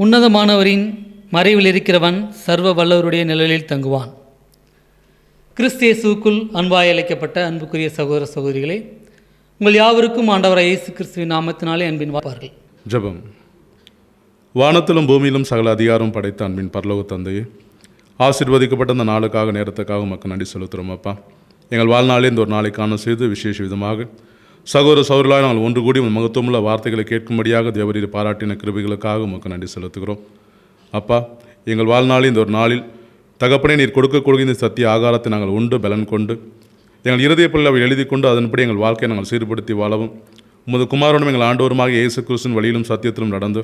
உன்னதமானவரின் மறைவில் இருக்கிறவன் சர்வ வல்லவருடைய நிழலில் தங்குவான். கிறிஸ்து இயேசுவுக்குள் அன்பாய் அழைக்கப்பட்ட அன்புக்குரிய சகோதர சகோதரிகளே, உங்கள் யாவருக்கும் ஆண்டவராய் இயேசு கிறிஸ்துவின் நாமத்தினாலே அன்பின் வார்த்தைகள். ஜெபம். வானத்திலும் பூமியிலும் சகல அதிகாரம் படைத்த அன்பின் பரலோக தந்தையே, ஆசீர்வதிக்கப்பட்ட இந்த நாளுக்காக நேரத்துக்காக மக்கள் நன்றி செலுத்துகிறோம். அப்பா, எங்கள் வாழ்நாளே இந்த ஒரு நாளை காண செய்து விசேஷ விதமாக சகோதர சகோதரர்களாக நாங்கள் ஒன்று கூடி உங்கள் மகத்துவமுள்ள வார்த்தைகளை கேட்கும்படியாக தேவரீர் பாராட்டின கிருபைகளுக்காக உமக்கு நன்றி செலுத்துகிறோம். அப்பா, எங்கள் வாழ்நாளில் இந்த ஒரு நாளில் தகப்பனே நீர் கொடுக்கக்கூடிய இந்த சத்திய ஆகாரத்தை நாங்கள் உண்டு பலன் கொண்டு எங்கள் இருதய பிள்ளை எழுதி கொண்டு அதன்படி எங்கள் வாழ்க்கையை நாங்கள் சீர்படுத்தி வாழவும் உமது குமாரனும் எங்கள் ஆண்டவருமாக இயேசு கிறிஸ்துவின் வழியிலும் சத்தியத்திலும் நடந்து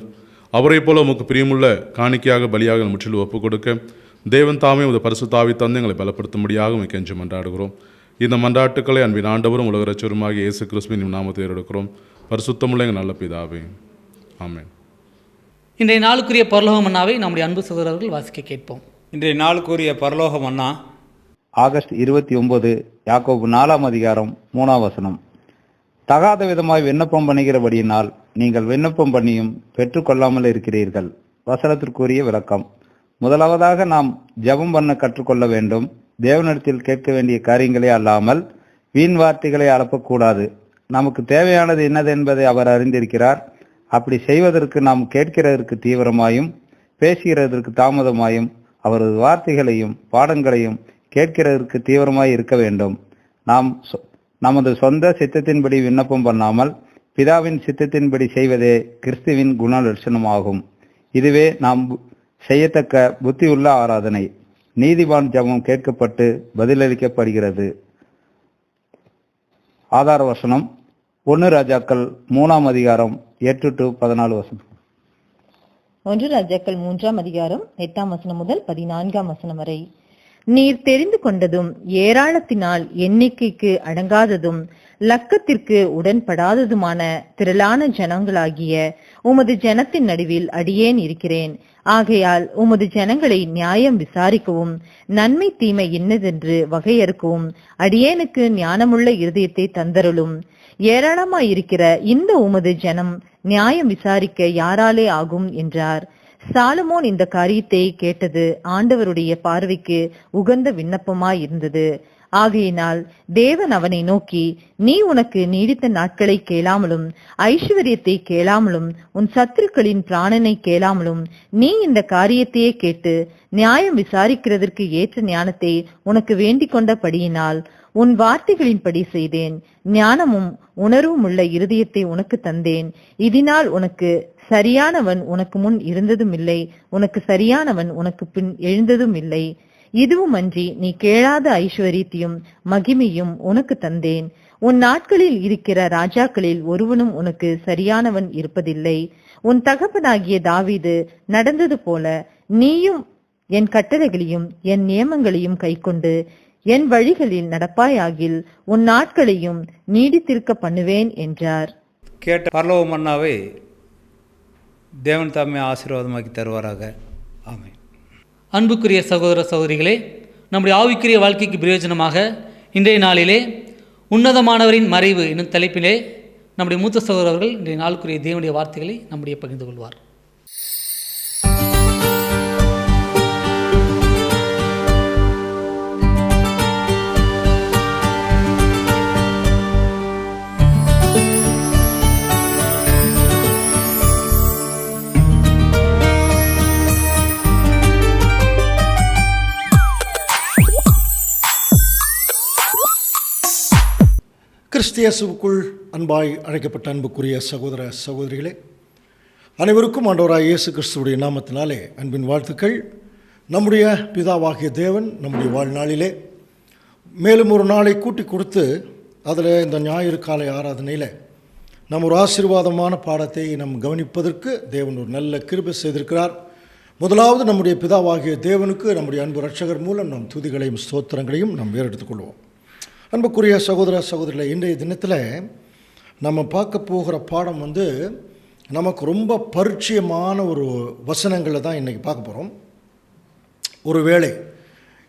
அவரை போல உமக்கு பிரியமுள்ள காணிக்கையாக பலியாக முற்றிலும் ஒப்புக் கொடுக்க தேவன் தாமே உமது பரிசுத்தாவி தந்து எங்களை பலப்படுத்தும்படியாக உமக்கு கெஞ்சி மன்றாடுகிறோம். இந்த மன்றாட்டுக்களை அன்பின் ஆண்டவரும் உலக இரட்சகருமாகிய இயேசு கிறிஸ்துவின் நாமத்தை எடுக்கிறோம். பரிசுத்தமுள்ள எங்கள் நல்ல பிதாவே, ஆமென். இன்றைய நாளுக்குரிய பரலோக மன்னாவை நம்முடைய அன்பு சகோதரர்கள் வாசிக்க கேட்போம். இன்றைய நாளுக்குரிய பரலோக மன்னா ஆகஸ்ட் 29, யாக்கோபு 4 அதிகாரம் 3 தகாத விதமாய் விண்ணப்பம் பண்ணுகிறபடியினால் நீங்கள் விண்ணப்பம் பண்ணியும் பெற்றுக்கொள்ளாமல் இருக்கிறீர்கள். வசனத்திற்குரிய விளக்கம். முதலாவதாக நாம் ஜெபம் பண்ண கற்றுக்கொள்ள வேண்டும். தேவனிடத்தில் கேட்க வேண்டிய காரியங்களே அல்லாமல் வீண் வார்த்தைகளை அனுப்பக்கூடாது. நமக்கு தேவையானது என்னது என்பதை அவர் அறிந்திருக்கிறார். அப்படி செய்வதற்கு நாம் கேட்கிறதற்கு தீவிரமாயும் பேசுகிறதற்கு தாமதமாயும் அவரது வார்த்தைகளையும் பாடங்களையும் கேட்கிறதற்கு தீவிரமாய் இருக்க வேண்டும். நாம் நமது சொந்த சித்தத்தின்படி விண்ணப்பம் பண்ணாமல் பிதாவின் சித்தத்தின்படி செய்வதே கிறிஸ்துவின் குண லட்சணமாகும். இதுவே நாம் செய்யத்தக்க புத்தியுள்ள ஆராதனை. நீதிவான் ஜெபம் கேட்கப்பட்டு பதிலளிக்கப்படுகிறது. ஆதார வசனம் 1 ராஜாக்கள் 3 அதிகாரம் 8-14 1 ராஜாக்கள் 3 அதிகாரம் 8 முதல் 14 வரை. நீர் தெரிந்து கொண்டதும் ஏராளத்தினால் எண்ணிக்கைக்கு அடங்காததும் லக்கத்திற்கு உடன்படாததுமான திரளான ஜனங்களாகிய உமது ஜனத்தின் நடுவில் அடியேன் இருக்கிறேன். ஆகையால் உமது ஜனங்களை நியாயம் விசாரிக்கவும் நன்மை தீமை என்னதென்று வகையறுக்கவும் அடியேனுக்கு ஞானமுள்ள இருதயத்தை தந்தருளும். ஏராளமாயிருக்கிற இந்த உமது ஜனம் நியாயம் விசாரிக்க யாராலே ஆகும் என்றார். சாலமோன் இந்த காரியத்தை கேட்டது ஆண்டவருடைய பார்வைக்கு உகந்த விண்ணப்பமாயிருந்தது. ஆகையினால் தேவன் அவனை நோக்கி, நீ உனக்கு நீடித்த நாட்களை கேளாமலும் ஐஸ்வர்யத்தை கேளாமலும் உன் சத்துருக்களின் பிராணனை கேளாமலும் நீ இந்த காரியத்தையே கேட்டு நியாயம் விசாரிக்கிறதற்கு ஏற்ற ஞானத்தை உனக்கு வேண்டிக் கொண்டபடியினால் உன் வார்த்தைகளின்படி செய்தேன். ஞானமும் உணர்வும் உள்ள இருதயத்தை உனக்கு தந்தேன். இதனால் உனக்கு சரியானவன் உனக்கு முன் இருந்ததும் இல்லை, உனக்கு சரியானவன் உனக்கு பின் எழுந்ததும் இல்லை. இதுவும் அன்றி நீ கேளாத ஐஸ்வர்யத்தையும் மகிமையும் உனக்கு தந்தேன். உன் நாட்களில் இருக்கிற ராஜாக்களில் ஒருவனும் உனக்கு சரியானவன் இருப்பதில்லை. உன் தகப்பனாகிய தாவீது நடந்தது போல நீயும் என் கட்டளைகளையும் என் நியமங்களையும் கைக்கொண்டு என் வழிகளில் நடப்பாயாகில் உன் நாட்களையும் நீடித்திருக்க பண்ணுவேன் என்றார். கேட்ட பரலோக மன்னாவை தேவன் தாமே ஆசீர்வாதமாக்கி தருவாராக. ஆமென். அன்புக்குரிய சகோதர சகோதரிகளே, நம்முடைய ஆவிக்குரிய வாழ்க்கைக்கு பிரயோஜனமாக இன்றைய நாளிலே உன்னதமானவரின் மறைவு என்னும் தலைப்பிலே நம்முடைய மூத்த சகோதரர்கள் இன்றைய நாளுக்குரிய தேவனுடைய வார்த்தைகளை நம்முடைய பகிர்ந்து கொள்வார். கிறிஸ்து இயேசுவுக்குள் அன்பாய் அழைக்கப்பட்ட அன்புக்குரிய சகோதர சகோதரிகளே, அனைவருக்கும் ஆண்டவராய் இயேசு கிறிஸ்துவுடைய நாமத்தினாலே அன்பின் வாழ்த்துக்கள். நம்முடைய பிதாவாகிய தேவன் நம்முடைய வாழ்நாளிலே மேலும் ஒரு நாளை கூட்டி கொடுத்து அதில் இந்த ஞாயிறு காலை ஆராதனையில் நம்ம ஒரு ஆசீர்வாதமான பாடத்தை நம் கவனிப்பதற்கு தேவன் ஒரு நல்ல கிருபை செய்திருக்கிறார். முதலாவது நம்முடைய பிதாவாகிய தேவனுக்கு நம்முடைய அன்பு இரட்சகர் மூலம் நம் துதிகளையும் ஸ்தோத்திரங்களையும் நாம் ஏறெடுத்துக்கொள்வோம். அன்புக்குரிய சகோதர சகோதரிகளை, இன்றைய தினத்தில் நம்ம பார்க்க போகிற பாடம் நமக்கு ரொம்ப பரிச்சயமான ஒரு வசனங்களை தான் இன்றைக்கி பார்க்க போகிறோம். ஒருவேளை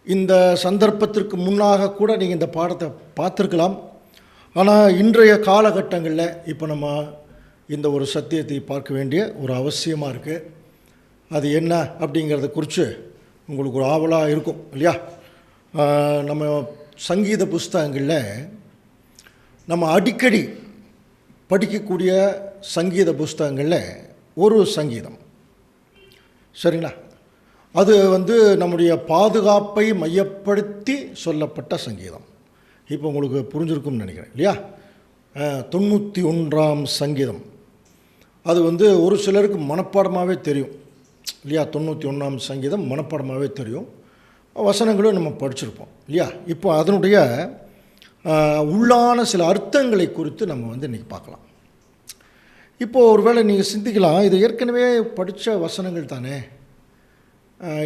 இந்த சந்தர்ப்பத்திற்கு முன்னாக கூட நீங்கள் இந்த பாடத்தை பார்த்துருக்கலாம். ஆனால் இன்றைய காலகட்டங்களில் இப்போ நம்ம இந்த ஒரு சத்தியத்தை பார்க்க வேண்டிய ஒரு அவசியமாக இருக்குது. அது என்ன அப்படிங்கிறத குறித்து உங்களுக்கு ஒரு ஆவலாக இருக்கும் இல்லையா? நம்ம சங்கீத புஸ்தகங்களில் நம்ம அடிக்கடி படிக்கக்கூடிய சங்கீத புஸ்தகங்களில் ஒரு சங்கீதம், சரிங்களா, அது நம்முடைய பாதுகாப்பை மையப்படுத்தி சொல்லப்பட்ட சங்கீதம். இப்போ உங்களுக்கு புரிஞ்சிருக்கும்னு நினைக்கிறேன் இல்லையா? 91ஆம் சங்கீதம். அது ஒரு சிலருக்கு மனப்பாடமாகவே தெரியும் இல்லையா? 91ஆம் சங்கீதம் மனப்பாடமாகவே தெரியும், வசனங்களும் நம்ம படிச்சிருப்போம் இல்லையா? இப்போ அதனுடைய உள்ளான சில அர்த்தங்களை குறித்து நம்ம இன்றைக்கி பார்க்கலாம். இப்போது ஒருவேளை நீங்கள் சிந்திக்கலாம், இது ஏற்கனவே படித்த வசனங்கள் தானே,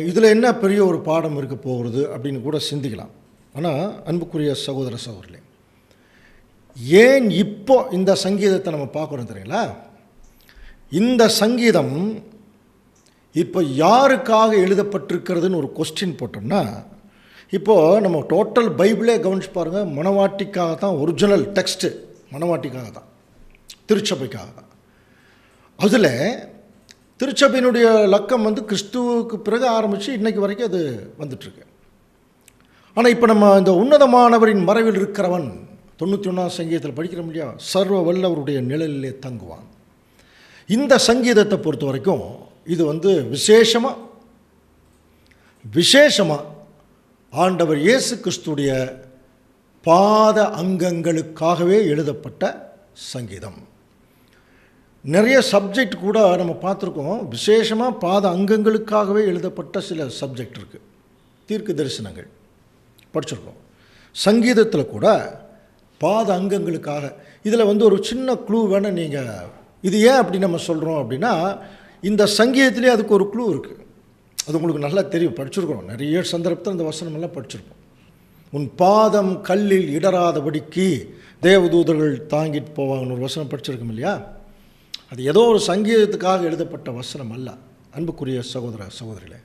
இதில் என்ன பெரிய ஒரு பாடம் இருக்க போகிறது அப்படின்னு கூட சிந்திக்கலாம். ஆனால் அன்புக்குரிய சகோதர சகோதரர்களே, ஏன் இப்போ இந்த சங்கீதத்தை நம்ம பார்க்குறோம் தெரியுங்களா? இந்த சங்கீதம் இப்போ யாருக்காக எழுதப்பட்டிருக்கிறதுன்னு ஒரு கொஸ்டின் போட்டோம்னா, இப்போது நம்ம டோட்டல் பைபிளே கவனிச்சு பாருங்கள், மணவாட்டிக்காக தான், ஒரிஜினல் டெக்ஸ்ட்டு மணவாட்டிக்காக தான், திருச்சபைக்காக தான். அதில் திருச்சபையினுடைய லக்கம் கிறிஸ்துவுக்கு பிறகு ஆரம்பித்து இன்றைக்கு வரைக்கும் அது வந்துட்டுருக்கு. ஆனால் இப்போ நம்ம இந்த உன்னதமானவரின் மறைவில் இருக்கிறவன் 91ஆம் சங்கீதத்தில் படிக்கிறோம் இல்லையா? சர்வ வல்லவருடைய நிழலிலே தங்குவான். இந்த சங்கீதத்தை பொறுத்த வரைக்கும் இது விசேஷமாக ஆண்டவர் இயேசு கிறிஸ்துடைய பாத அங்கங்களுக்காகவே எழுதப்பட்ட சங்கீதம். நிறைய சப்ஜெக்ட் கூட நம்ம பார்த்துருக்கோம், விசேஷமாக பாத அங்கங்களுக்காகவே எழுதப்பட்ட சில சப்ஜெக்ட் இருக்குது. தீர்க்க தரிசனங்கள் படிச்சிருக்கோம். சங்கீதத்தில் கூட பாத அங்கங்களுக்காக. இதில் ஒரு சின்ன க்ளூ வேணும். நீங்கள் இது ஏன் அப்படி நம்ம சொல்கிறோம் அப்படின்னா, இந்த சங்கீதத்திலே அதுக்கு ஒரு க்ளூ இருக்குது. அது உங்களுக்கு நல்லா தெரியும், படிச்சிருக்கிறோம், நிறைய சந்தர்ப்பத்தில் இந்த வசனமெல்லாம் படிச்சிருப்போம். உன் பாதம் கல்லில் இடராதபடிக்கு தேவதூதர்கள் தாங்கிட்டு போவாங்கன்னு ஒரு வசனம் படிச்சிருக்கோம் இல்லையா? அது ஏதோ ஒரு சங்கீதத்துக்காக எழுதப்பட்ட வசனம் அல்ல அன்புக்குரிய சகோதர சகோதரிகளே.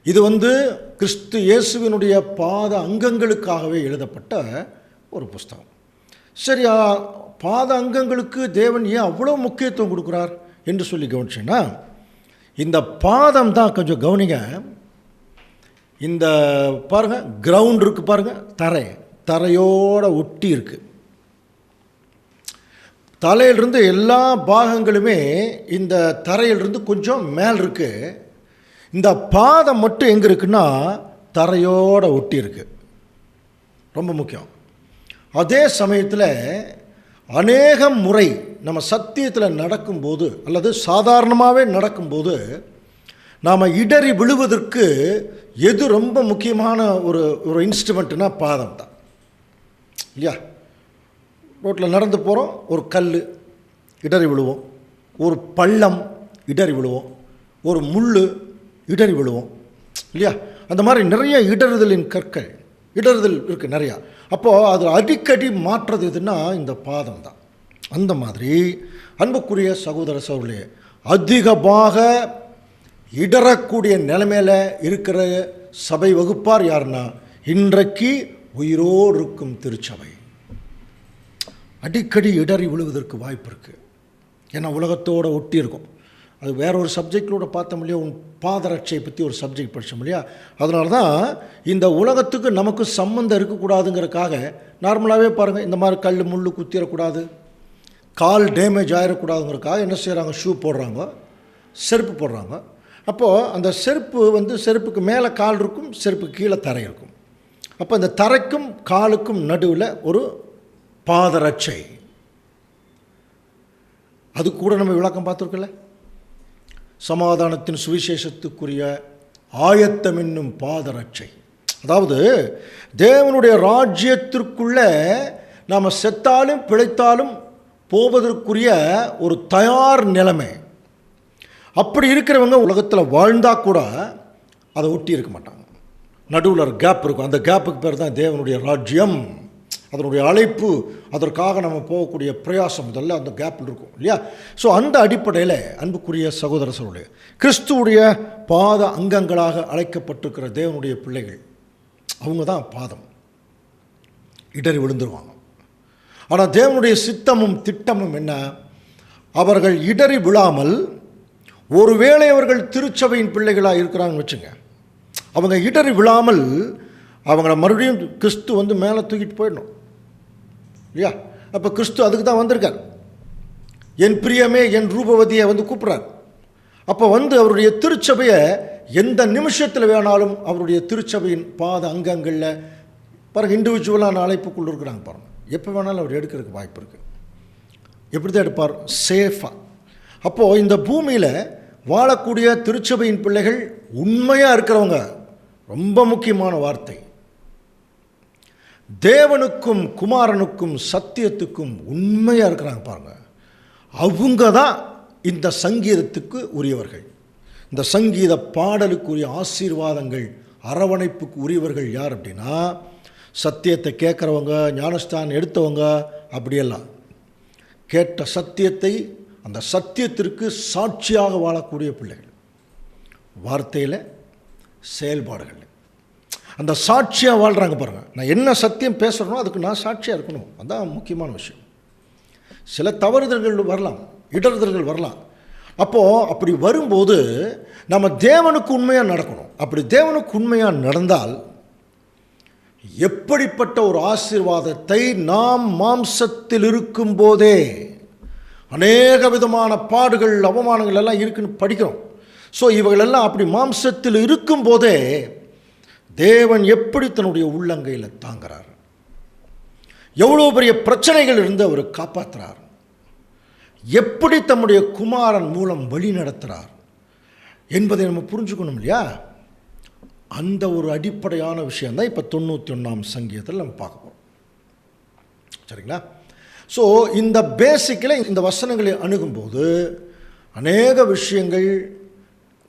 இது கிறிஸ்து இயேசுவினுடைய பாத அங்கங்களுக்காகவே எழுதப்பட்ட ஒரு புஸ்தகம். சரி, பாத அங்கங்களுக்கு தேவன் ஏன் அவ்வளோ முக்கியத்துவம் கொடுக்குறார் என்று சொல்லி கவனிச்சேன்னா, இந்த பாதம் தான் கொஞ்சம் கவனிங்க. இந்த பாருங்கள், கிரவுண்ட் இருக்குது பாருங்கள், தரையோடு ஒட்டி இருக்குது. தலையிலிருந்து எல்லா பாகங்களுமே இந்த தரையிலிருந்து கொஞ்சம் மேல் இருக்குது. இந்த பாதம் மட்டும் எங்கே இருக்குன்னா தரையோடு ஒட்டி இருக்கு. ரொம்ப முக்கியம். அதே சமயத்தில் அநேக முறை நம்ம சத்தியத்தில் நடக்கும்போது அல்லது சாதாரணமாகவே நடக்கும்போது நாம் இடறி விழுவதற்கு எது ரொம்ப முக்கியமான ஒரு இன்ஸ்ட்ருமெண்ட்னா பாதம் தான் இல்லையா? ரோட்டில் நடந்து போகிறோம், ஒரு கல் இடறி விழுவோம், ஒரு பள்ளம் இடறி விழுவோம், ஒரு முள் இடறி விழுவோம் இல்லையா? அந்த மாதிரி நிறைய இடறுதலின் கற்கள், இடறுதல் இருக்குது நிறையா. அப்போது அது அடிக்கடி மாற்றுறது எதுன்னா இந்த பாதம் தான். அந்த மாதிரி அன்புக்குரிய சகோதர சகோதரிகளே, அதிகமாக இடறக்கூடிய நிலைமையில் இருக்கிற சபை வகுப்பார் யாருன்னா இன்றைக்கு உயிரோடு இருக்கும் திருச்சபை. அடிக்கடி இடறி விழுவதற்கு வாய்ப்பு இருக்குது. ஏன்னா உலகத்தோடு ஒட்டி இருக்கும். அது வேற ஒரு சப்ஜெக்டோட பார்த்தோம் இல்லையா? உன் பாதரட்சை பற்றி ஒரு சப்ஜெக்ட் படித்தோம் இல்லையா? அதனால தான் இந்த உலகத்துக்கு நமக்கு சம்மந்தம் இருக்கக்கூடாதுங்கிறதுக்காக நார்மலாகவே பாருங்கள், இந்த மாதிரி கல் முள் குத்திடக்கூடாது, கால் டேமேஜ் ஆகிடக்கூடாதுங்கிறதுக்காக என்ன செய்கிறாங்க? ஷூ போடுறாங்க, செருப்பு போடுறாங்க. அப்போது அந்த செருப்பு செருப்புக்கு மேலே கால் இருக்கும், செருப்புக்கு கீழே தரை இருக்கும். அப்போ இந்த தரைக்கும் காலுக்கும் நடுவில் ஒரு பாதரட்சை. அது கூட நம்ம விளக்கம் பார்த்துருக்கல. சமாதானத்தின் சுவிசேஷத்துக்குரிய ஆயத்தம் என்னும் பாதரட்சை. அதாவது தேவனுடைய ராஜ்யத்திற்குள்ளே நாம் செத்தாலும் பிழைத்தாலும் போவதற்குரிய ஒரு தயார் நிலைமை. அப்படி இருக்கிறவங்க உலகத்தில் வாழ்ந்தால் கூட அதை ஒட்டி இருக்க மாட்டாங்க. நடுவில் ஒரு கேப் இருக்கும். அந்த கேப்புக்கு பேர் தான் தேவனுடைய ராஜ்யம். அதனுடைய அழைப்பு, அதற்காக நம்ம போகக்கூடிய பிரயாசம் இதெல்லாம் அந்த கேப்பில் இருக்கும் இல்லையா? ஸோ அந்த அடிப்படையில் அன்புக்குரிய சகோதர சகோதரர்களே, கிறிஸ்துவுடைய பாத அங்கங்களாக அழைக்கப்பட்டிருக்கிற தேவனுடைய பிள்ளைகள் அவங்க தான் பாதம். இடறி விழுந்துருவாங்க. ஆனால் தேவனுடைய சித்தமும் திட்டமும் என்ன? அவர்கள் இடறி விழாமல் ஒருவேளை அவர்கள் திருச்சபையின் பிள்ளைகளாக இருக்கிறாங்கன்னு வச்சுங்க, அவங்க இடறி விழாமல் அவங்கள மறுபடியும் கிறிஸ்து வந்து மேலே தூக்கிட்டு போயிடணும் இல்லையா? அப்போ கிறிஸ்து அதுக்கு தான் வந்திருக்கார். என் பிரியமே என் ரூபவதியை வந்து கூப்பிட்றார். அப்போ வந்து அவருடைய திருச்சபையை எந்த நிமிஷத்தில் வேணாலும் அவருடைய திருச்சபையின் பாத அங்கங்களில் பாருங்கள், இண்டிவிஜுவலான அழைப்புக்குள் இருக்கிறாங்க பாருங்கள், எப்போ வேணாலும் அவர் எடுக்கிறதுக்கு வாய்ப்பு இருக்குது. எப்படி தான் எடுப்பார்? சேஃபாக. அப்போது இந்த பூமியில் வாழக்கூடிய திருச்சபையின் பிள்ளைகள் உண்மையாக இருக்கிறவங்க, ரொம்ப முக்கியமான வார்த்தை, தேவனுக்கும் குமாரனுக்கும் சத்தியத்துக்கும் உண்மையாக இருக்கிறாங்க பாருங்கள், அவங்க தான் இந்த சங்கீதத்துக்கு உரியவர்கள். இந்த சங்கீத பாடலுக்குரிய ஆசீர்வாதங்கள் அரவணைப்புக்கு உரியவர்கள் யார் அப்படின்னா, சத்தியத்தை கேட்குறவங்க, ஞானஸ்தானம் எடுத்தவங்க, அப்படியெல்லாம் கேட்ட சத்தியத்தை அந்த சத்தியத்திற்கு சாட்சியாக வாழக்கூடிய பிள்ளைகள், வார்த்தையில் செயல்பாடுகள் அந்த சாட்சியாக வாழ்கிறாங்க பாருங்கள். நான் என்ன சத்தியம் பேசுகிறேனோ அதுக்கு நான் சாட்சியாக இருக்கணும், அதுதான் முக்கியமான விஷயம். சில தவறுதல்கள் வரலாம், இடறுதல்கள் வரலாம். அப்போது அப்படி வரும்போது நம்ம தேவனுக்கு உண்மையாக நடக்கணும். அப்படி தேவனுக்கு உண்மையாக நடந்தால் எப்படிப்பட்ட ஒரு ஆசீர்வாதத்தை நாம் மாம்சத்தில் இருக்கும்போதே, அநேக விதமான பாடுகள் அவமானங்கள் எல்லாம் இருக்குன்னு படிக்கிறோம். ஸோ இவைகளெல்லாம் அப்படி மாம்சத்தில் இருக்கும்போதே தேவன் எப்படி தன்னுடைய உள்ளங்கையில் தாங்கிறார், எவ்வளோ பெரிய பிரச்சனைகள் இருந்து அவர் காப்பாற்றுறார், எப்படி தம்முடைய குமாரன் மூலம் வழி நடத்துகிறார் என்பதை நம்ம புரிஞ்சுக்கணும் இல்லையா? அந்த ஒரு அடிப்படையான விஷயந்தான் இப்போ 91ஆம் சங்கீதத்தில் நம்ம பார்க்க போகிறோம். சரிங்களா? ஸோ இந்த பேசிக்கில் இந்த வசனங்களை அணுகும்போது அநேக விஷயங்கள்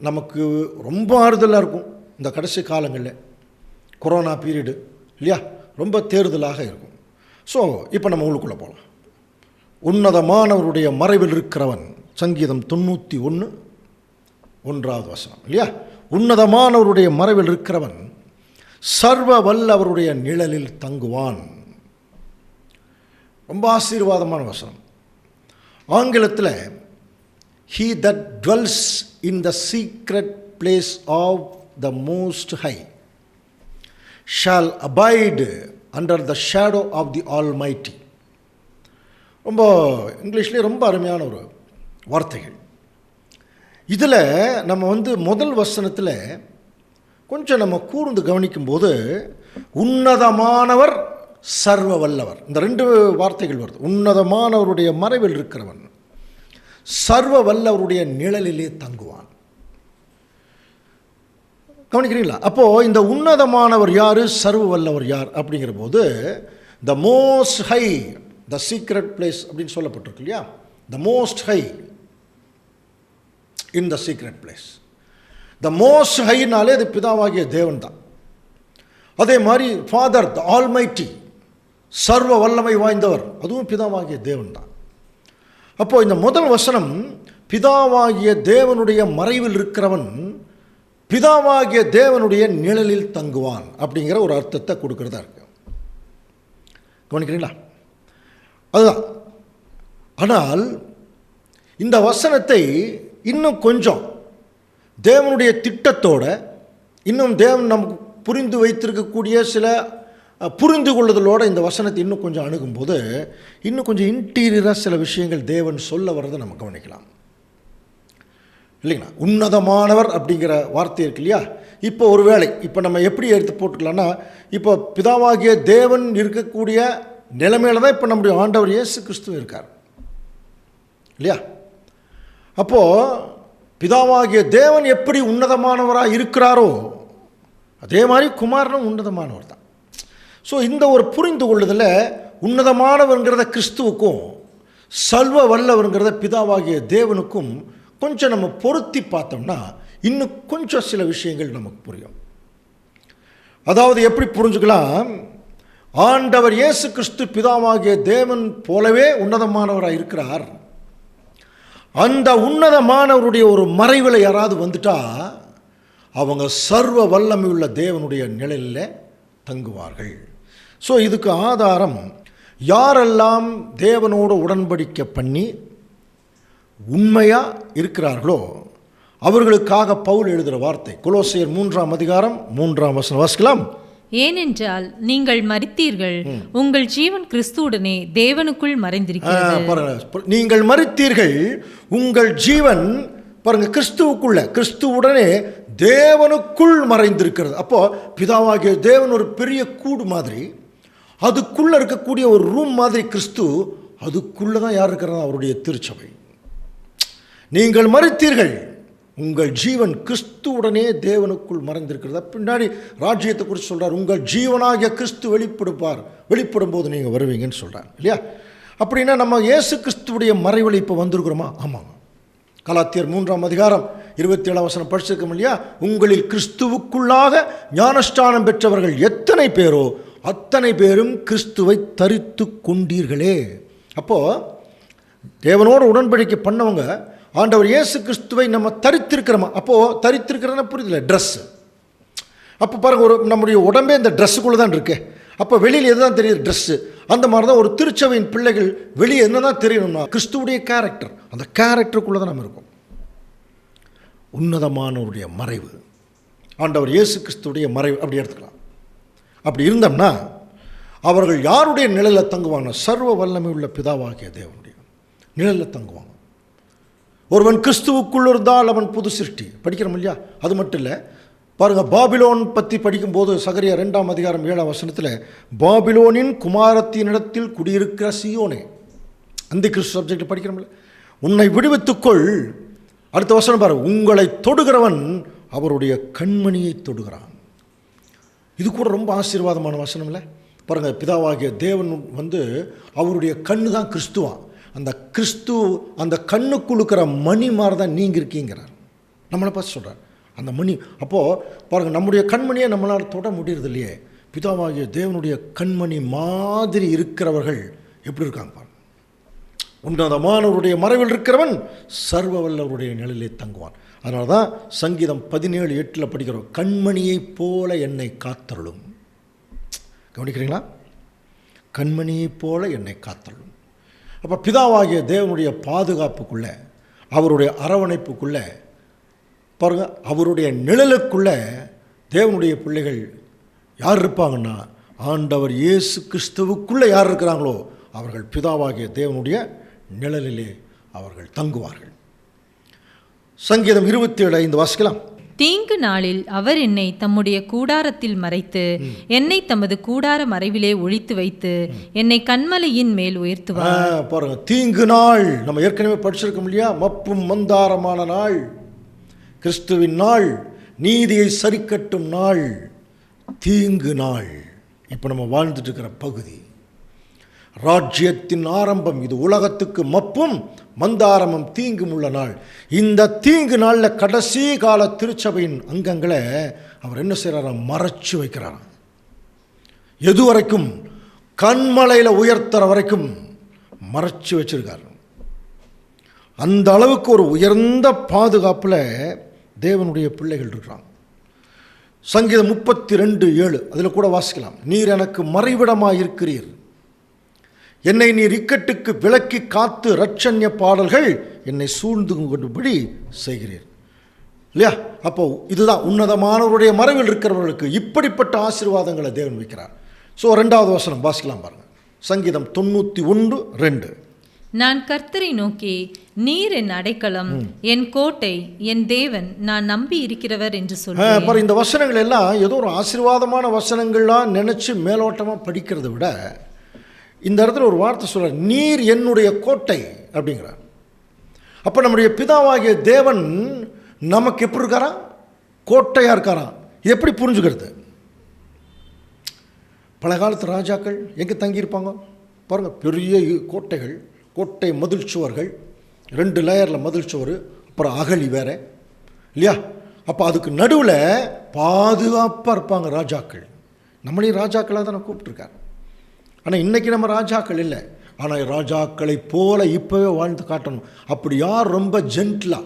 நமக்கு ரொம்ப ஆறுதலாக இருக்கும். இந்த கடைசி காலங்களில் கொரோனா பீரியடு இல்லையா, ரொம்ப தேறுதலாக இருக்கும். ஸோ இப்போ நம்ம உள்ளுக்குள்ளே போகலாம். உன்னதமானவருடைய மறைவில் இருக்கிறவன், சங்கீதம் 91:1 வசனம் இல்லையா? உன்னதமானவருடைய மறைவில் இருக்கிறவன் சர்வ வல்லவருடைய நிழலில் தங்குவான். ரொம்ப ஆசீர்வாதமான வசனம். ஆங்கிலத்தில் he that dwells in the secret place of the most high shall abide under the shadow of the Almighty. ரொம்ப இங்கிலீஷ்லேயே ரொம்ப அருமையான ஒரு வார்த்தைகள். இதில் நம்ம வந்து முதல் வசனத்தில் கொஞ்சம் நம்ம கூர்ந்து கவனிக்கும்போது உன்னதமானவர் சர்வ வல்லவர், இந்த ரெண்டு வார்த்தைகள் வருது. உன்னதமானவருடைய மறைவில் இருக்கிறவன் சர்வ வல்லவருடைய நிழலிலே தங்குவான். கவனிக்கிறீங்களா? அப்போது இந்த உன்னதமானவர் யார், சர்வ வல்லவர் யார் அப்படிங்கிற போது the most high, the secret place அப்படின்னு சொல்லப்பட்டிருக்கு இல்லையா? The most high in the secret place. The most ஹைனாலே அது பிதாவாகிய தேவன் தான். அதே மாதிரி ஃபாதர் த ஆல்மைட்டி, சர்வ வல்லமை வாய்ந்தவர், அதுவும் பிதாவாகிய தேவன் தான். அப்போது இந்த முதல் வசனம் பிதாவாகிய தேவனுடைய மறைவில் இருக்கிறவன் பிதாவாகிய தேவனுடைய நிழலில் தங்குவான் அப்படிங்கிற ஒரு அர்த்தத்தை கொடுக்கிறதா இருக்கு. கவனிக்கிறீங்களா? அதுதான். ஆனால் இந்த வசனத்தை இன்னும் கொஞ்சம் தேவனுடைய திட்டத்தோட, இன்னும் தேவன் நமக்கு புரிந்து வைத்திருக்கக்கூடிய சில புரிந்து கொள்ளுதலோடு இந்த வசனத்தை இன்னும் கொஞ்சம் அணுகும்போது இன்னும் கொஞ்சம் இன்டீரியராக சில விஷயங்கள் தேவன் சொல்ல வர்றதை நம்ம கவனிக்கலாம் இல்லைங்களா? உன்னதமானவர் அப்படிங்கிற வார்த்தை இருக்கு இல்லையா? இப்போ ஒரு வேளை இப்போ நம்ம எப்படி எடுத்து போட்டுக்கலாம்னா, இப்போ பிதாவாகிய தேவன் இருக்கக்கூடிய நிலைமையில தான் இப்போ நம்முடைய ஆண்டவர் இயேசு கிறிஸ்து இருக்கார் இல்லையா? அப்போது பிதாவாகிய தேவன் எப்படி உன்னதமானவராக இருக்கிறாரோ அதே மாதிரி குமாரனும் உன்னதமானவர் தான். ஸோ இந்த ஒரு புரிந்து கொள்ளுதல உன்னதமானவருங்கிறத கிறிஸ்துவுக்கும் சர்வ வல்லவருங்கிறத பிதாவாகிய தேவனுக்கும் கொஞ்சம் நம்ம பொருத்தி பார்த்தோம்னா இன்னும் கொஞ்சம் சில விஷயங்கள் நமக்கு புரியும். அதாவது எப்படி புரிஞ்சுக்கலாம்? ஆண்டவர் இயேசு கிறிஸ்து பிதாவாகிய தேவன் போலவே உன்னதமானவராக இருக்கிறார். அந்த உன்னதமானவருடைய ஒரு மறைவில் யாராவது வந்துட்டா அவங்க சர்வ வல்லமை உள்ள தேவனுடைய நிழலில் தங்குவார்கள். ஸோ இதுக்கு ஆதாரம் யாரெல்லாம் தேவனோடு உடன்படிக்கை பண்ணி உண்மையாக இருக்கிறார்களோ அவர்களுக்காக பவுல் எழுதுகிற வார்த்தை கொலோசியர் 3ஆம் அதிகாரம் 3ஆம் வசனம் வாசிக்கலாம். ஏனென்றால் நீங்கள் மரித்தீர்கள், உங்கள் ஜீவன் கிறிஸ்துவுடனே தேவனுக்குள் மறைந்திருக்கிறது. பாருங்க, நீங்கள் மரித்தீர்கள், உங்கள் ஜீவன் பாருங்க கிறிஸ்துவுடனே தேவனுக்குள் மறைந்திருக்கிறது. அப்போ பிதாவாகிய தேவன் ஒரு பெரிய கூடு மாதிரி, அதுக்குள்ள இருக்கக்கூடிய ஒரு ரூம் மாதிரி கிறிஸ்து, அதுக்குள்ள தான் யார் இருக்கிறதா? அவருடைய திருச்சபை. நீங்கள் மரித்தீர்கள், உங்கள் ஜீவன் கிறிஸ்துவுடனே தேவனுக்குள் மறைந்திருக்கிறது. பின்னாடி ராஜ்யத்தை குறித்து சொல்கிறார். உங்கள் ஜீவனாகிய கிறிஸ்து வெளிப்படும் போது நீங்கள் வருவீங்கன்னு சொல்கிறார் இல்லையா? அப்படின்னா நம்ம இயேசு கிறிஸ்துவுடைய மறைவில் இப்போ வந்திருக்கிறோமா? ஆமாங்க. கலாத்தியர் 3ஆம் அதிகாரம் 27ஆம் வசனம் படிச்சிருக்கோம் இல்லையா? உங்களில் கிறிஸ்துவுக்குள்ளாக ஞானஸ்நானம் பெற்றவர்கள் எத்தனை பேரோ அத்தனை பேரும் கிறிஸ்துவை தரித்து கொண்டீர்களே. அப்போது தேவனோடு உடன்படிக்கை பண்ணவங்க ஆண்டவர் இயேசு கிறிஸ்துவை நம்ம தரித்திருக்கிறோமா? அப்போது தரித்திருக்கிறதுனா புரியுதில்ல, ட்ரெஸ்ஸு. அப்போ பாருங்கள், நம்முடைய உடம்பே இந்த ட்ரெஸ்ஸுக்குள்ளே தான் இருக்கு. அப்போ வெளியில் எது தான் தெரியுது? ட்ரெஸ்ஸு. அந்த மாதிரி தான் ஒரு திருச்சபையின் பிள்ளைகள் வெளியே என்ன தான் தெரியணும்னா கிறிஸ்துவுடைய கேரக்டர், அந்த கேரக்டருக்குள்ளே தான் நம்ம இருக்கோம். உன்னதமானவருடைய மறைவு, ஆண்டவர் இயேசு கிறிஸ்துவுடைய மறைவு அப்படி எடுத்துக்கலாம். அப்படி இருந்தோம்னா அவர்கள் யாருடைய நிழலில் தங்குவாங்க? சர்வ வல்லமை உள்ள பிதாவாகிய தேவனுடைய நிழலில் தங்குவாங்க. ஒருவன் கிறிஸ்துவுக்குள் இருந்தால் அவன் புது சிருஷ்டி படிக்கிறோம் இல்லையா? அது மட்டும் இல்லை, பாருங்கள், பாபிலோன் பற்றி படிக்கும்போது சகரியா 2ஆம் அதிகாரம் 7ஆம் வசனத்தில் பாபிலோனின் குமாரத்தினிடத்தில் குடியிருக்கிற சீயோனே, அந்த கிறிஸ்து சப்ஜெக்ட் படிக்கிறோம்ல, உன்னை விடுவித்துக்கொள். அடுத்த வசனம் பாரு, உங்களை தொடுகிறவன் அவருடைய கண்மணியை தொடுகிறான். இது கூட ரொம்ப ஆசீர்வாதமான வசனம் இல்லை? பாருங்கள், பிதாவாகிய தேவன் அவருடைய கண்ணு தான் கிறிஸ்துவான். அந்த கிறிஸ்து அந்த கண்ணுக்குழுக்கிற மணி மாதிரி தான் நீங்கள் இருக்கீங்கிறார். நம்மளை பார்த்து சொல்கிறார் அந்த மணி. அப்போது பாருங்கள், நம்முடைய கண்மணியை நம்மளால் தொட முடியறது இல்லையே. பிதாவாகிய தேவனுடைய கண்மணி மாதிரி இருக்கிறவர்கள் எப்படி இருக்காங்க பாருங்கள். உன்னதமானவருடைய மறைவில் இருக்கிறவன் சர்வ வல்லவருடைய நிழலிலே தங்குவான். அதனால தான் சங்கீதம் 17:8 படிக்கிறோம், கண்மணியைப் போல என்னை காத்தருளும். கவனிக்கிறீங்களா? கண்மணியைப் போல என்னை காத்தருளும். அப்போ பிதாவாகிய தேவனுடைய பாதுகாப்புக்குள்ளே, அவருடைய அரவணைப்புக்குள்ளே பாருங்கள், அவருடைய நிழலுக்குள்ளே தேவனுடைய பிள்ளைகள் யார் இருப்பாங்கன்னா, ஆண்டவர் இயேசு கிறிஸ்துவுக்குள்ளே யார் இருக்கிறாங்களோ அவர்கள் பிதாவாகிய தேவனுடைய நிழலிலே அவர்கள் தங்குவார்கள். சங்கீதம் 27:5 வாசிக்கலாம். தீங்கு நாளில் அவர் என்னை தம்முடைய கூடாரத்தில் மறைத்து, என்னை தமது கூடார மறைவிலே ஒளித்து வைத்து, என்னை கன்மலையின் மேல் உயர்த்துவார். பாருங்க, தீங்கு நாள் நம்ம ஏற்கனவே படிச்சிருக்கோம் இல்லையா? மப்பும் மந்தாரமான நாள், கிறிஸ்துவின் நாள், நீதியை சரிக்கட்டும் நாள், தீங்கு நாள். இப்போ நம்ம வாழ்ந்துட்டு இருக்கிற பகுதி ராஜ்யத்தின் ஆரம்பம். இது உலகத்துக்கு மப்பும் மந்தாரமும் தீங்கும் உள்ள நாள். இந்த தீங்கு நாளில் கடைசி கால திருச்சபையின் அங்கங்களை அவர் என்ன செய்கிறாராம்? மறைச்சு வைக்கிறாராம். எது வரைக்கும்? கண்மலையில் உயர்த்துற வரைக்கும் மறைச்சு வச்சிருக்காரு. அந்த அளவுக்கு ஒரு உயர்ந்த பாதுகாப்பில் தேவனுடைய பிள்ளைகள் இருக்கிறாங்க. சங்கீதம் 32:7 அதில் கூட வாசிக்கலாம். நீர் எனக்கு மறைவிடமாக இருக்கிறீர், என்னை நீர் இக்கட்டுக்கு விலக்கி காத்து இரட்சண்ய பாடல்கள் என்னை சூழ்ந்து கொண்டுபடி செய்கிறீர் இல்லையா? அப்போ இதுதான் உன்னதமானவருடைய மறைவில் இருக்கிறவர்களுக்கு இப்படிப்பட்ட ஆசீர்வாதங்களை தேவன் வைக்கிறார். ஸோ 2வது வசனம் வாசிக்கலாம் பாருங்கள். சங்கீதம் 91:2 நான் கர்த்தரை நோக்கி, நீர் என் அடைக்கலம், என் கோட்டை, என் தேவன், நான் நம்பி இருக்கிறவர் என்று சொல்றேன். இந்த வசனங்கள் எல்லாம் ஏதோ ஒரு ஆசீர்வாதமான வசனங்கள்லாம் நினைச்சு மேலோட்டமாக படிக்கிறத விட இந்த இடத்துல ஒரு வார்த்தை சொல்கிறார், நீர் என்னுடைய கோட்டை அப்படிங்கிறார். அப்போ நம்முடைய பிதாவாகிய தேவன் நமக்கு எப்படி இருக்காராம்? கோட்டையாக இருக்காராம். இது எப்படி புரிஞ்சுக்கிறது? பல காலத்து ராஜாக்கள் எங்கே தங்கியிருப்பாங்க பாருங்கள், பெரிய கோட்டைகள், கோட்டை மதில் சுவர்கள், 2 லேயரில் மதில் சுவர், அப்புறம் அகழி வேறு இல்லையா? அப்போ அதுக்கு நடுவில் பாதுகாப்பாக இருப்பாங்க ராஜாக்கள். நம்மளையும் ராஜாக்களாக தான் கூப்பிட்டுருக்காரு. ஆனால் இன்றைக்கி நம்ம ராஜாக்கள் இல்லை, ஆனால் ராஜாக்களை போல இப்போவே வாழ்ந்து காட்டணும். அப்படி யார் ரொம்ப ஜென்டிலாக,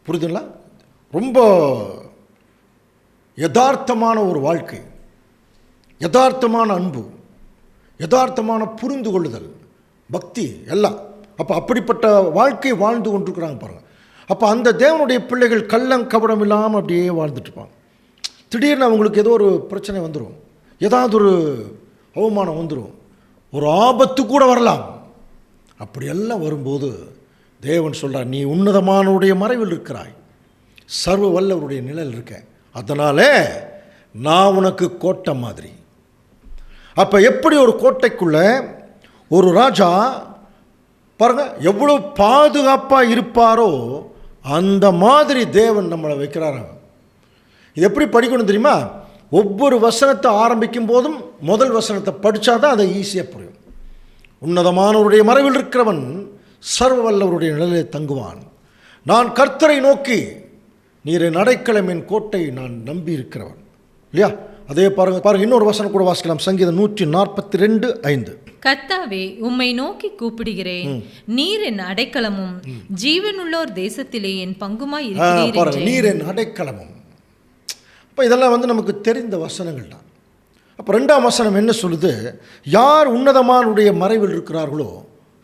புரியுதுங்களா, ரொம்ப யதார்த்தமான ஒரு வாழ்க்கை, யதார்த்தமான அன்பு, யதார்த்தமான புரிந்து கொள்ளுதல், பக்தி எல்லாம். அப்போ அப்படிப்பட்ட வாழ்க்கை வாழ்ந்து கொண்டிருக்கிறாங்க பாருங்கள். அப்போ அந்த தேவனுடைய பிள்ளைகள் கள்ளங்கபடம் இல்லாமல் அப்படியே வாழ்ந்துட்டு இருப்பாங்க. திடீர்னு அவங்களுக்கு ஏதோ ஒரு பிரச்சனை வந்துடும், ஏதாவது ஒரு அவமானம் வந்துடும், ஒரு ஆபத்து கூட வரலாம். அப்படியெல்லாம் வரும்போது தேவன் சொல்கிறார், நீ உன்னதமானவருடைய மறைவில் இருக்கிறாய், சர்வ வல்லவருடைய நிழல் இருக்க, அதனால நான் உனக்கு கோட்டை மாதிரி. அப்போ எப்படி ஒரு கோட்டைக்குள்ள ஒரு ராஜா பாருங்க எவ்வளோ பாதுகாப்பாக இருப்பாரோ அந்த மாதிரி தேவன் நம்மளை வைக்கிறாராங்க. இது எப்படி படிக்கணும் தெரியுமா? ஒவ்வொரு வசனத்தை ஆரம்பிக்கும் போதும் முதல் வசனத்தை படித்தா தான் அதை ஈஸியாக புரியும். உன்னதமானவருடைய மறைவில் இருக்கிறவன் சர்வ வல்லவருடைய நிழலிலே தங்குவான். நான் கர்த்தரை நோக்கி, நீர் என் அடைக்கலம், என் கோட்டை, நான் நம்பி இருக்கிறவன். இல்லையா? அதே பாருங்க இன்னொரு வசனம் கூட வாசிக்கலாம். சங்கீதம் 142:5. கர்த்தாவே, உம்மை நோக்கி கூப்பிடுகிறேன், நீர் என் அடைக்கலமும் ஜீவனுள்ளோர் தேசத்திலே என் பங்குமாய் இருக்கிறீர். நீர் என் அடைக்கலமும். அப்போ இதெல்லாம் நமக்கு தெரிந்த வசனங்கள் தான். அப்போ 2ஆம் வசனம் என்ன சொல்லுது? யார் உன்னதமானுடைய மறைவில் இருக்கிறார்களோ